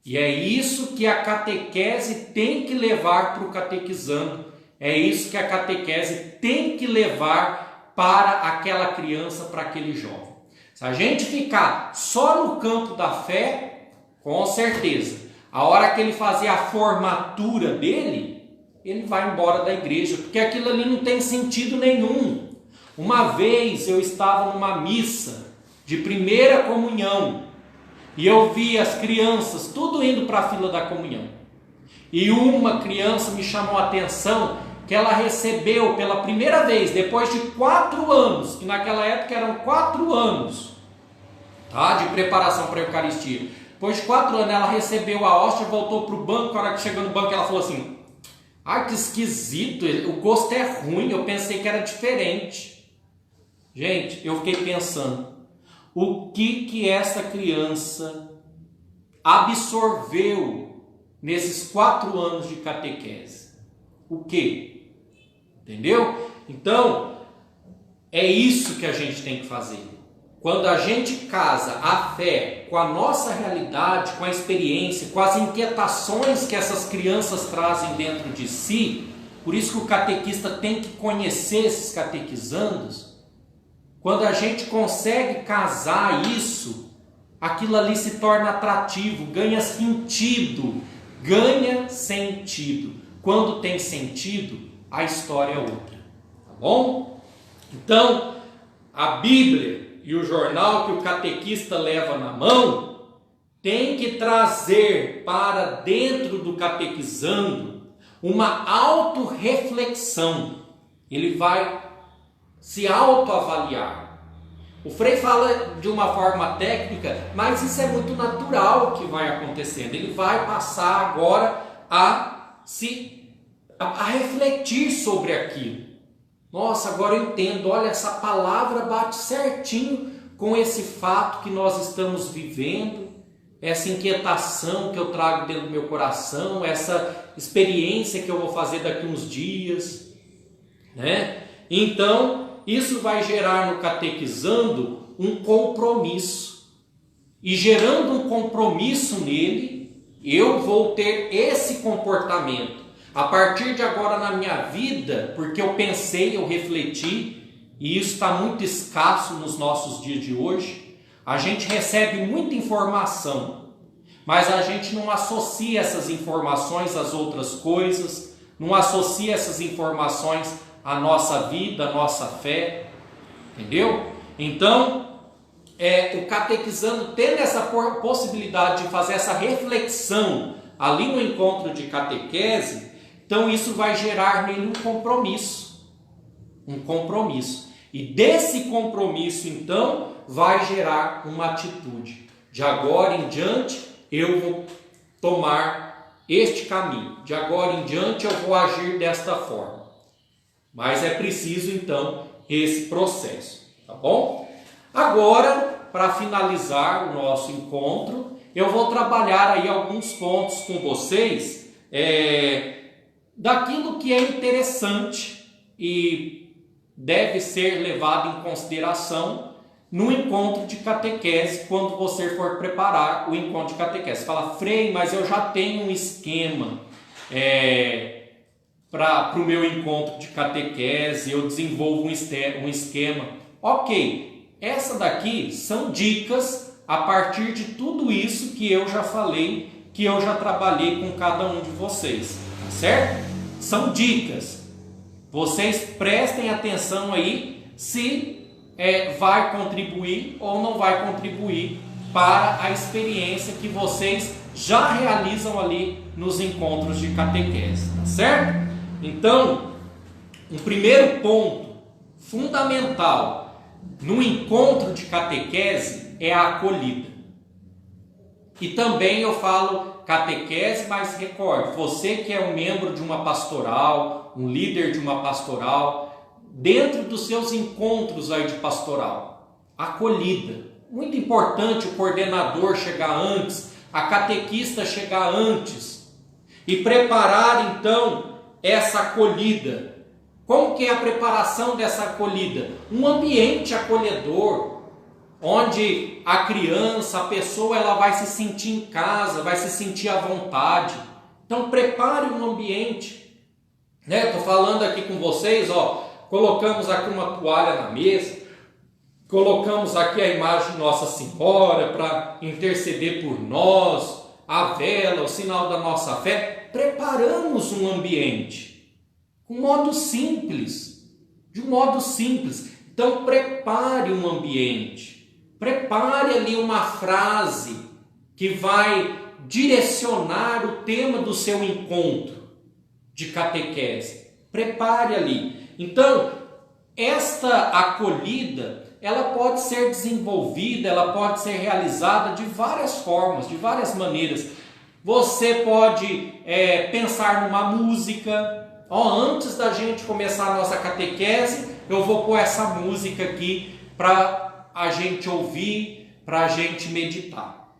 E é isso que a catequese tem que levar para o catequizando, é isso que a catequese tem que levar para aquela criança, para aquele jovem. Se a gente ficar só no campo da fé, com certeza, a hora que ele fazer a formatura dele, ele vai embora da igreja, porque aquilo ali não tem sentido nenhum. Uma vez eu estava numa missa de primeira comunhão e eu vi as crianças tudo indo para a fila da comunhão. E uma criança me chamou a atenção que ela recebeu pela primeira vez, depois de 4 anos, que naquela época eram 4 anos, tá, de preparação para a Eucaristia. Depois de 4 anos ela recebeu a hóstia, voltou para o banco. A hora que chegou no banco ela falou assim: ah, que esquisito, o gosto é ruim, eu pensei que era diferente. Gente, eu fiquei pensando, o que essa criança absorveu nesses 4 anos de catequese? o quê? Entendeu? Então, é isso que a gente tem que fazer. Quando a gente casa a fé com a nossa realidade, com a experiência, com as inquietações que essas crianças trazem dentro de si, por isso que o catequista tem que conhecer esses catequizandos. Quando a gente consegue casar isso, aquilo ali se torna atrativo, ganha sentido. Ganha sentido. Quando tem sentido, a história é outra. Tá bom? Então, a Bíblia e o jornal que o catequista leva na mão tem que trazer para dentro do catequizando uma autorreflexão. Ele vai se autoavaliar. O Frei fala de uma forma técnica, mas isso é muito natural que vai acontecendo. Ele vai passar agora a refletir sobre aquilo. Nossa, agora eu entendo, olha, essa palavra bate certinho com esse fato que nós estamos vivendo, essa inquietação que eu trago dentro do meu coração, essa experiência que eu vou fazer daqui uns dias, né? Então, isso vai gerar no catequizando um compromisso. E gerando um compromisso nele, eu vou ter esse comportamento. A partir de agora na minha vida, porque eu pensei, eu refleti, e isso está muito escasso nos nossos dias de hoje, a gente recebe muita informação, mas a gente não associa essas informações às outras coisas, não associa essas informações à nossa vida, à nossa fé, entendeu? Então, o catequizando tendo essa possibilidade de fazer essa reflexão ali no encontro de catequese, então isso vai gerar nele um compromisso. E desse compromisso, então, vai gerar uma atitude. De agora em diante, eu vou tomar este caminho. De agora em diante, eu vou agir desta forma. Mas é preciso, então, esse processo. Tá bom? Agora, para finalizar o nosso encontro, eu vou trabalhar aí alguns pontos com vocês, daquilo que é interessante e deve ser levado em consideração no encontro de catequese, quando você for preparar o encontro de catequese. Fala, Frei, mas eu já tenho um esquema para o meu encontro de catequese, eu desenvolvo um esquema. Ok, essa daqui são dicas a partir de tudo isso que eu já falei, que eu já trabalhei com cada um de vocês, tá certo? São dicas. Vocês prestem atenção aí se vai contribuir ou não vai contribuir para a experiência que vocês já realizam ali nos encontros de catequese, tá certo? Então, um primeiro ponto fundamental no encontro de catequese é a acolhida. E também eu falo catequese, mas recorde, você que é um membro de uma pastoral, um líder de uma pastoral, dentro dos seus encontros aí de pastoral, acolhida. Muito importante o coordenador chegar antes, a catequista chegar antes e preparar então essa acolhida. Como que é a preparação dessa acolhida? Um ambiente acolhedor, onde a criança, a pessoa, ela vai se sentir em casa, vai se sentir à vontade. Então prepare um ambiente. Estou falando aqui com vocês, colocamos aqui uma toalha na mesa, colocamos aqui a imagem de Nossa Senhora para interceder por nós, a vela, o sinal da nossa fé. Preparamos um ambiente de um modo simples. Então prepare um ambiente. Prepare ali uma frase que vai direcionar o tema do seu encontro de catequese. Prepare ali. Então, esta acolhida, ela pode ser desenvolvida, ela pode ser realizada de várias formas, de várias maneiras. Você pode pensar numa música. Antes da gente começar a nossa catequese, eu vou pôr essa música aqui para a gente ouvir, para a gente meditar.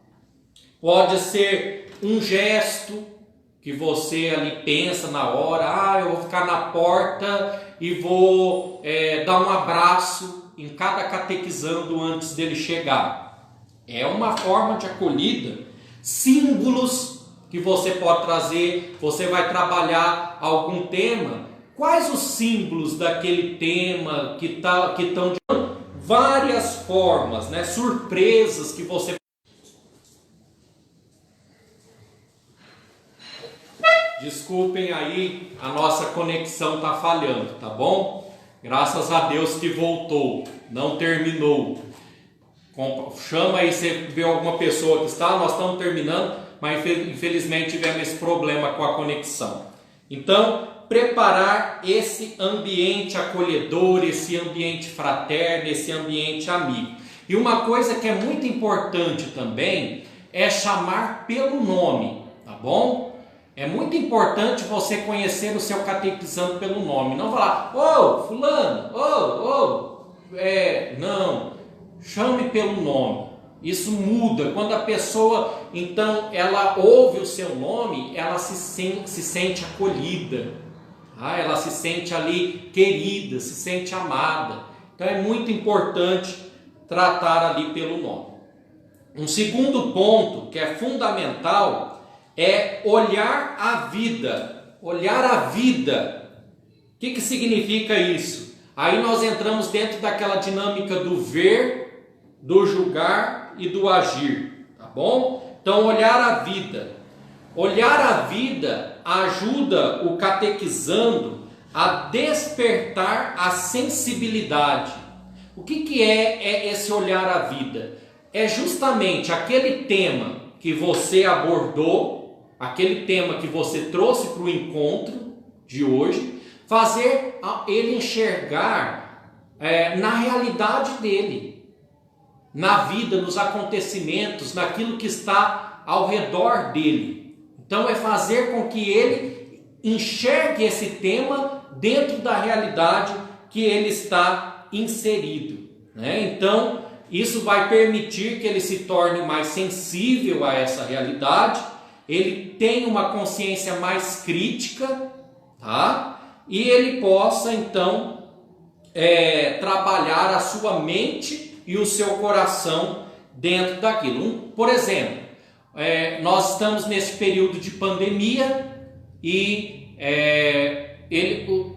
Pode ser um gesto, que você ali pensa na hora, eu vou ficar na porta e vou dar um abraço em cada catequizando antes dele chegar. É uma forma de acolhida, símbolos que você pode trazer, você vai trabalhar algum tema. Quais os símbolos daquele tema que estão de várias formas, né? Surpresas que você... Desculpem aí, a nossa conexão está falhando, tá bom? Graças a Deus que voltou, não terminou. Chama aí se vê alguma pessoa que está, nós estamos terminando, mas infelizmente tivemos esse problema com a conexão. Então, preparar esse ambiente acolhedor, esse ambiente fraterno, esse ambiente amigo. E uma coisa que é muito importante também é chamar pelo nome, tá bom? É muito importante você conhecer o seu catequizando pelo nome, não falar, ô, fulano, não, chame pelo nome. Isso muda, quando a pessoa, então, ela ouve o seu nome, ela se sente acolhida, tá? Ela se sente ali querida, se sente amada. Então é muito importante tratar ali pelo nome. Um segundo ponto que é fundamental é olhar a vida. Olhar a vida. O que significa isso? Aí nós entramos dentro daquela dinâmica do ver, do julgar e do agir, tá bom? Então, olhar a vida. Olhar a vida ajuda o catequizando a despertar a sensibilidade. O que é esse olhar à vida? É justamente aquele tema que você abordou, aquele tema que você trouxe para o encontro de hoje, fazer ele enxergar na realidade dele, na vida, nos acontecimentos, naquilo que está ao redor dele. Então é fazer com que ele enxergue esse tema dentro da realidade que ele está inserido, né? Então isso vai permitir que ele se torne mais sensível a essa realidade, ele tenha uma consciência mais crítica, tá? E ele possa então trabalhar a sua mente e o seu coração dentro daquilo. Por exemplo, nós estamos nesse período de pandemia e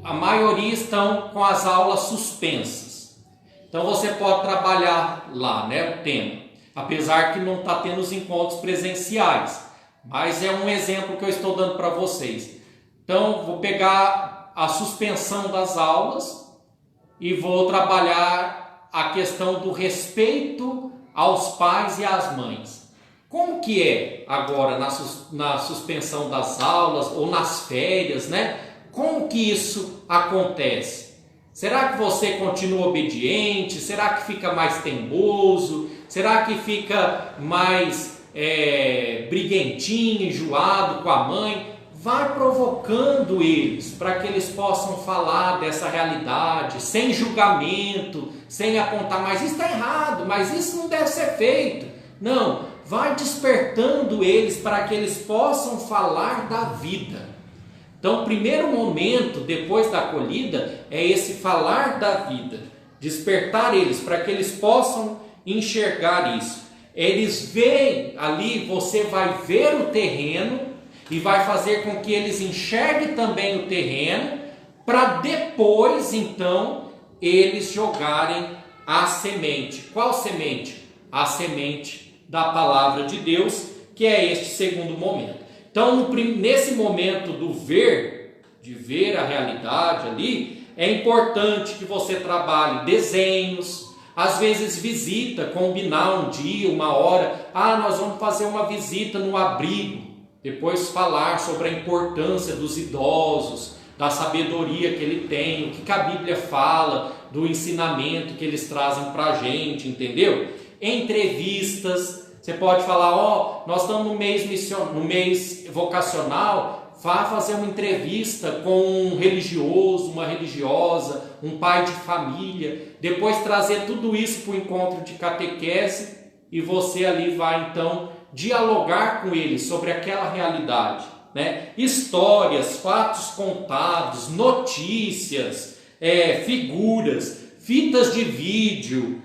a maioria estão com as aulas suspensas. Então você pode trabalhar lá, né, o tema, apesar que não está tendo os encontros presenciais, mas é um exemplo que eu estou dando para vocês. Então vou pegar a suspensão das aulas e vou trabalhar a questão do respeito aos pais e às mães. Como que é agora na suspensão das aulas ou nas férias, né? Como que isso acontece? Será que você continua obediente? Será que fica mais teimoso? Será que fica mais briguentinho, enjoado com a mãe? Vai provocando eles para que eles possam falar dessa realidade, sem julgamento, sem apontar, mas isso está errado, mas isso não deve ser feito. Não, vai despertando eles para que eles possam falar da vida. Então, o primeiro momento, depois da acolhida, é esse falar da vida. Despertar eles para que eles possam enxergar isso. Eles veem ali, você vai ver o terreno e vai fazer com que eles enxerguem também o terreno, para depois, então, eles jogarem a semente. Qual semente? A semente da palavra de Deus, que é este segundo momento. Então, nesse momento do ver, de ver a realidade ali, é importante que você trabalhe desenhos, às vezes visita, combinar um dia, uma hora. Nós vamos fazer uma visita no abrigo, depois falar sobre a importância dos idosos, da sabedoria que ele tem, o que a Bíblia fala, do ensinamento que eles trazem para a gente, entendeu? Entrevistas. Você pode falar, nós estamos no mês vocacional, vá fazer uma entrevista com um religioso, uma religiosa, um pai de família, depois trazer tudo isso para o encontro de catequese e você ali vai então dialogar com eles sobre aquela realidade. né? Histórias, fatos contados, notícias, figuras, fitas de vídeo,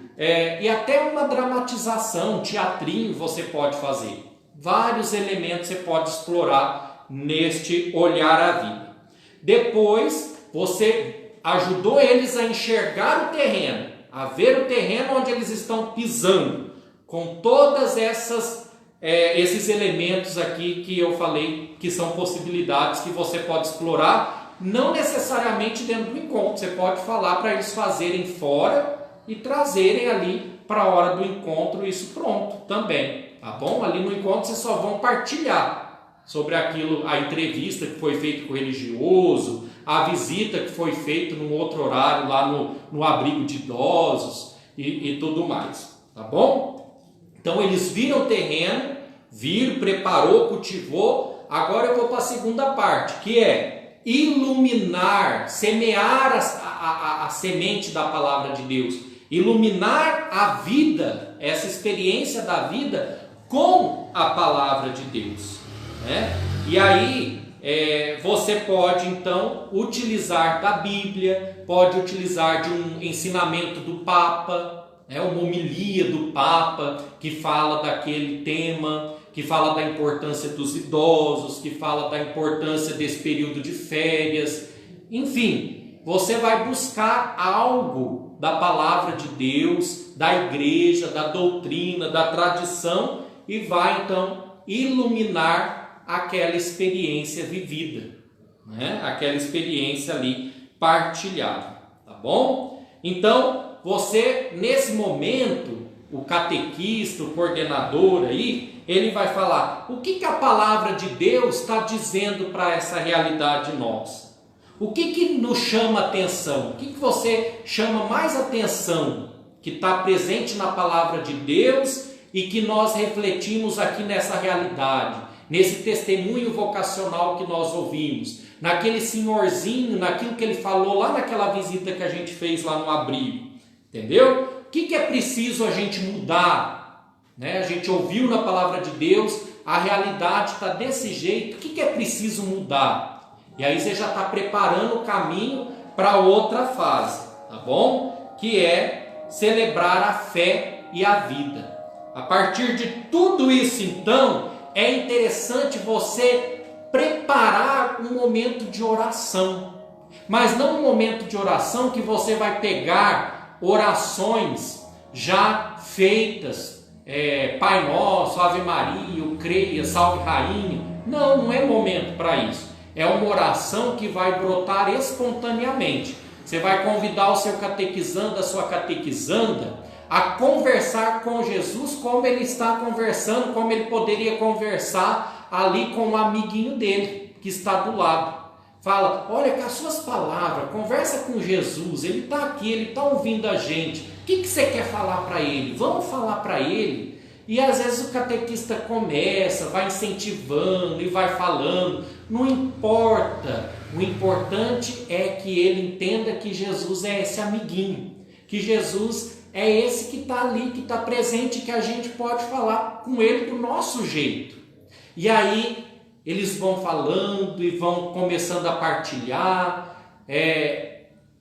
e até uma dramatização, teatrinho você pode fazer. Vários elementos você pode explorar neste olhar à vida. Depois você ajudou eles a enxergar o terreno, a ver o terreno onde eles estão pisando, com todas esses elementos aqui que eu falei, que são possibilidades que você pode explorar, não necessariamente dentro do encontro. Você pode falar para eles fazerem fora e trazerem ali para a hora do encontro isso pronto também, tá bom? Ali no encontro vocês só vão partilhar sobre aquilo, a entrevista que foi feita com o religioso, a visita que foi feita num outro horário lá no abrigo de idosos e tudo mais, tá bom? Então eles viram o terreno, preparou, cultivou. Agora eu vou para a segunda parte, que é iluminar, semear a semente da palavra de Deus, iluminar a vida, essa experiência da vida com a palavra de Deus, né? E aí você pode então utilizar da Bíblia, pode utilizar de um ensinamento do Papa, uma homilia do Papa que fala daquele tema, que fala da importância dos idosos, que fala da importância desse período de férias. Enfim, você vai buscar algo da palavra de Deus, da igreja, da doutrina, da tradição, e vai então iluminar aquela experiência vivida, né? Aquela experiência ali partilhada, tá bom? Então, você, nesse momento, o catequista, o coordenador aí, ele vai falar o que a palavra de Deus está dizendo para essa realidade nossa. O que nos chama atenção? O que você chama mais atenção que está presente na palavra de Deus e que nós refletimos aqui nessa realidade, nesse testemunho vocacional que nós ouvimos, naquele senhorzinho, naquilo que ele falou lá naquela visita que a gente fez lá no abrigo, entendeu? O que é preciso a gente mudar? Né? A gente ouviu na palavra de Deus, a realidade está desse jeito, o que é preciso mudar? E aí você já está preparando o caminho para outra fase, tá bom? Que é celebrar a fé e a vida. A partir de tudo isso, então, é interessante você preparar um momento de oração. Mas não um momento de oração que você vai pegar orações já feitas, Pai Nosso, Ave Maria, o Creia, Salve Rainha. Não é momento para isso. É uma oração que vai brotar espontaneamente. Você vai convidar o seu catequizando, a sua catequizanda, a conversar com Jesus como ele está conversando, como ele poderia conversar ali com um amiguinho dele que está do lado. Fala, olha, com as suas palavras, conversa com Jesus, ele está aqui, ele está ouvindo a gente. O que você quer falar para ele? Vamos falar para ele. E às vezes o catequista começa, vai incentivando e vai falando. Não importa, o importante é que ele entenda que Jesus é esse amiguinho, que Jesus é esse que está ali, que está presente, que a gente pode falar com ele do nosso jeito. E aí eles vão falando e vão começando a partilhar,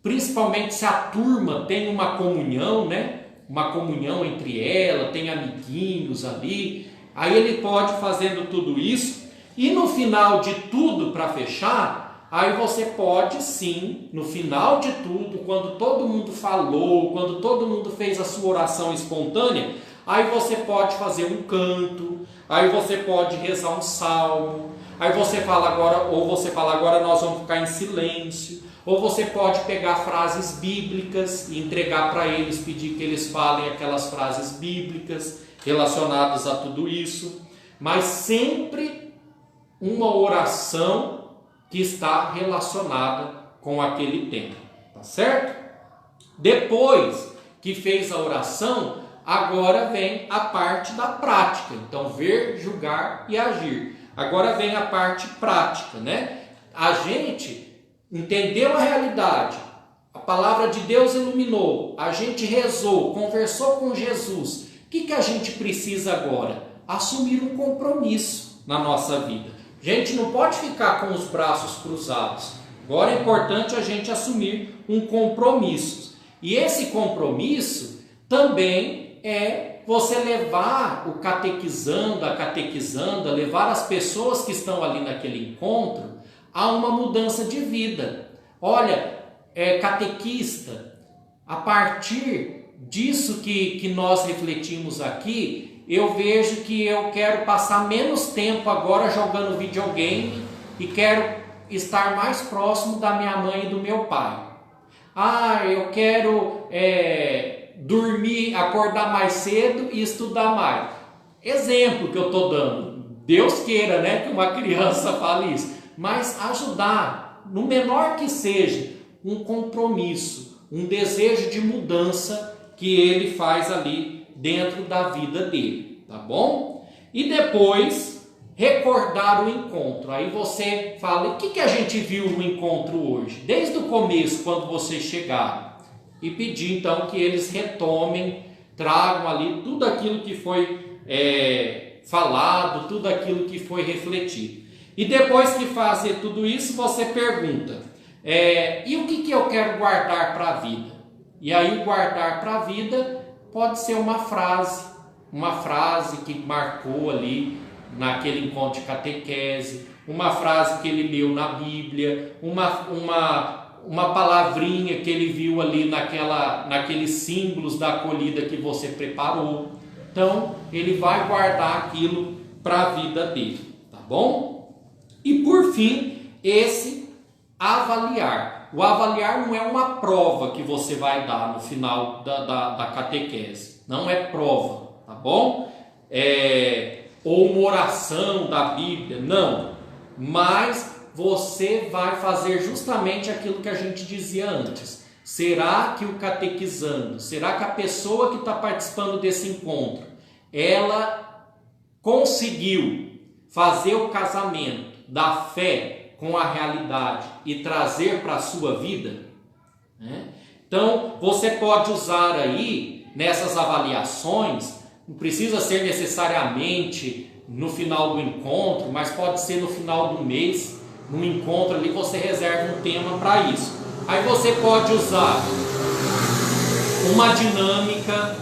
principalmente se a turma tem uma comunhão, né? Uma comunhão entre ela, tem amiguinhos ali, aí ele pode fazendo tudo isso, e no final de tudo, para fechar, aí você pode sim, no final de tudo, quando todo mundo falou, quando todo mundo fez a sua oração espontânea, aí você pode fazer um canto, aí você pode rezar um salmo, aí você fala agora, ou você fala agora nós vamos ficar em silêncio, ou você pode pegar frases bíblicas e entregar para eles, pedir que eles falem aquelas frases bíblicas relacionadas a tudo isso, mas sempre uma oração que está relacionada com aquele tema, tá certo? Depois que fez a oração, agora vem a parte da prática. Então, ver, julgar e agir. Agora vem a parte prática, né? A gente entendeu a realidade, a palavra de Deus iluminou, a gente rezou, conversou com Jesus. O que a gente precisa agora? Assumir um compromisso na nossa vida. gente não pode ficar com os braços cruzados. Agora é importante a gente assumir um compromisso. E esse compromisso também é você levar o catequizando, a catequizanda, levar as pessoas que estão ali naquele encontro a uma mudança de vida. Olha, catequista, a partir disso que nós refletimos aqui, eu vejo que eu quero passar menos tempo agora jogando videogame e quero estar mais próximo da minha mãe e do meu pai. Eu quero dormir, acordar mais cedo e estudar mais. Exemplo que eu estou dando. Deus queira, né, que uma criança fale isso. Mas ajudar, no menor que seja, um compromisso, um desejo de mudança que ele faz ali dentro da vida dele, tá bom? E depois recordar o encontro. Aí você fala, o que a gente viu no encontro hoje? Desde o começo, quando vocês chegaram. E pedir então que eles retomem, tragam ali tudo aquilo que foi falado, tudo aquilo que foi refletido. E depois que fazer tudo isso, você pergunta, e o que eu quero guardar para a vida? E aí o guardar para a vida pode ser uma frase que marcou ali naquele encontro de catequese, uma frase que ele leu na Bíblia, uma palavrinha que ele viu ali naqueles símbolos da acolhida que você preparou. Então, ele vai guardar aquilo para a vida dele, tá bom? E por fim, esse avaliar. O avaliar não é uma prova que você vai dar no final da catequese. Não é prova, tá bom? Ou uma oração da Bíblia, não. Mas você vai fazer justamente aquilo que a gente dizia antes. Será que o catequizando, será que a pessoa que está participando desse encontro, ela conseguiu fazer o casamento da fé com a realidade e trazer para a sua vida? Então, você pode usar aí, nessas avaliações, não precisa ser necessariamente no final do encontro, mas pode ser no final do mês, no encontro ali você reserva um tema para isso. Aí você pode usar uma dinâmica,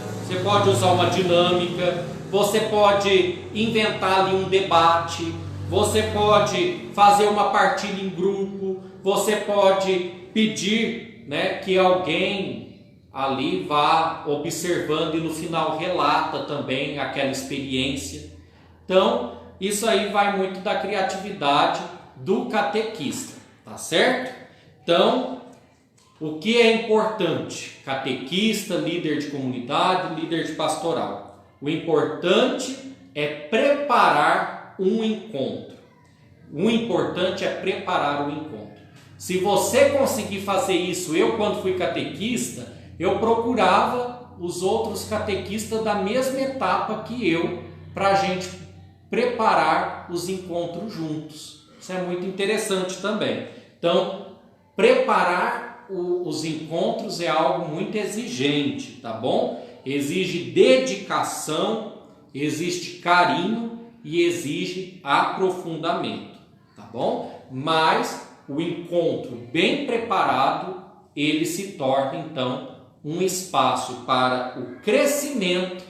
você pode inventar ali um debate, você pode fazer uma partilha em grupo, você pode pedir, né, que alguém ali vá observando e no final relata também aquela experiência. Então, isso aí vai muito da criatividade do catequista, tá certo? Então, o que é importante? Catequista, líder de comunidade, líder de pastoral. O importante é preparar um encontro. O importante é preparar o encontro. Se você conseguir fazer isso, eu quando fui catequista, eu procurava os outros catequistas da mesma etapa que eu, para a gente preparar os encontros juntos. Isso é muito interessante também. Então, preparar os encontros é algo muito exigente, tá bom? Exige dedicação, exige carinho e exige aprofundamento, tá bom? Mas o encontro bem preparado, ele se torna então um espaço para o crescimento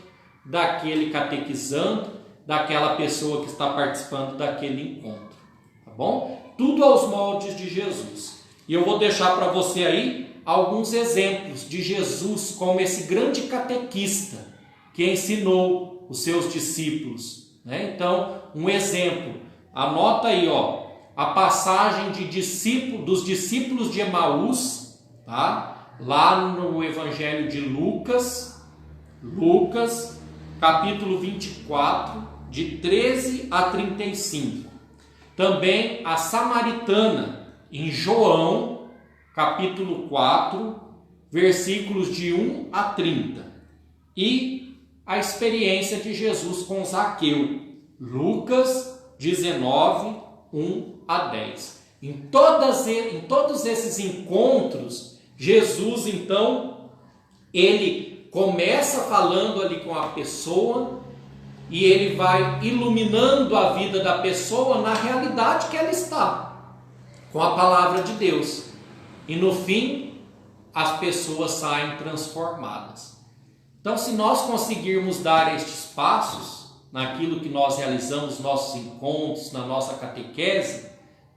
daquele catequizando, daquela pessoa que está participando daquele encontro, tá bom? Tudo aos moldes de Jesus. E eu vou deixar para você aí alguns exemplos de Jesus como esse grande catequista que ensinou os seus discípulos, né? Então, um exemplo, anota aí, a passagem dos discípulos de Emaús, tá? Lá no Evangelho de Lucas, capítulo 24, de 13 a 35. Também a samaritana, em João, capítulo 4, versículos de 1 a 30. E a experiência de Jesus com Zaqueu, Lucas 19, 1 a 10. Em todos esses encontros, Jesus, então, ele começa falando ali com a pessoa, e ele vai iluminando a vida da pessoa na realidade que ela está, com a palavra de Deus. E no fim, as pessoas saem transformadas. Então, se nós conseguirmos dar estes passos naquilo que nós realizamos, nos nossos encontros, na nossa catequese,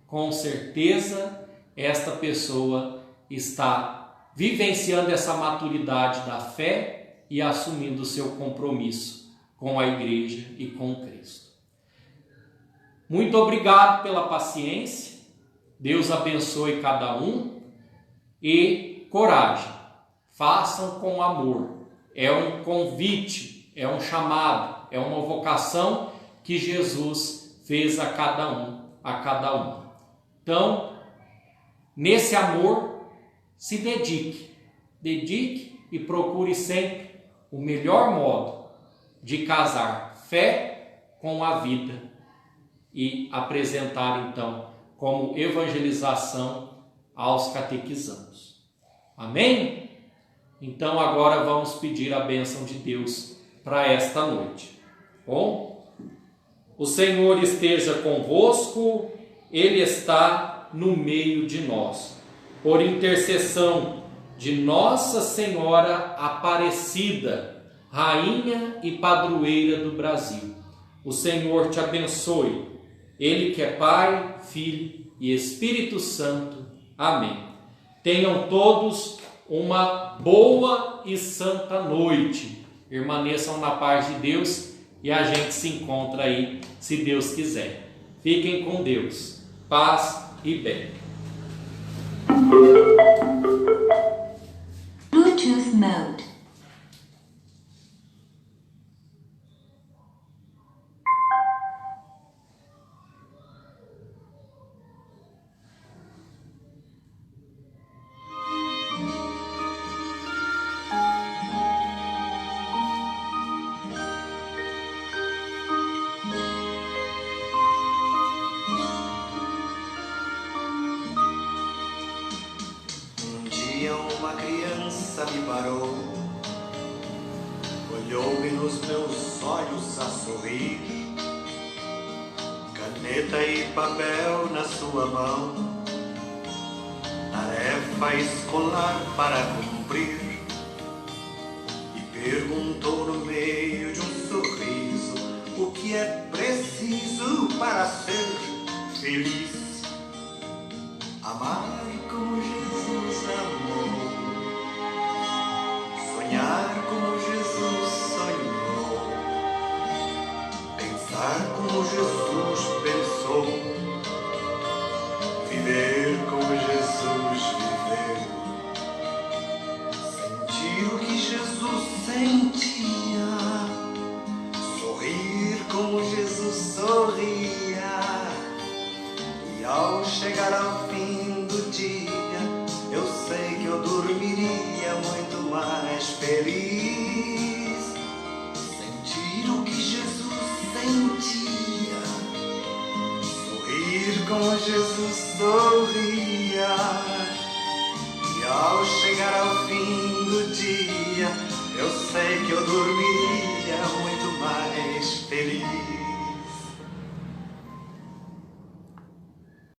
com certeza esta pessoa está vivenciando essa maturidade da fé e assumindo o seu compromisso com a igreja e com Cristo. Muito obrigado pela paciência. Deus abençoe cada um e coragem. Façam com amor. É um convite, é um chamado, é uma vocação que Jesus fez a cada um, Então, nesse amor, se dedique e procure sempre o melhor modo de casar fé com a vida e apresentar então como evangelização aos catequizandos. Amém? Então agora vamos pedir a bênção de Deus para esta noite. Bom, o Senhor esteja convosco, Ele está no meio de nós. Por intercessão de Nossa Senhora Aparecida, Rainha e Padroeira do Brasil, o Senhor te abençoe. Ele que é Pai, Filho e Espírito Santo. Amém. Tenham todos uma boa e santa noite. Permaneçam na paz de Deus e a gente se encontra aí, se Deus quiser. Fiquem com Deus. Paz e bem. Bluetooth mode. Uma criança me parou, olhou-me nos meus olhos a sorrir, caneta e papel na sua mão, tarefa escolar para cumprir, e perguntou no meio de um sorriso o que é preciso para ser feliz. Amar como Jesus amou, sonhar como Jesus sonhou, pensar como Jesus pensou, viver como Jesus viveu, sentir o que Jesus sentia, sorrir como Jesus sorria, e ao chegar ao fim do dia, eu sei que eu dormiria muito mais feliz. Sentir o que Jesus sentia, sorrir como Jesus sorria, e ao chegar ao fim do dia, eu sei que eu dormiria muito mais feliz.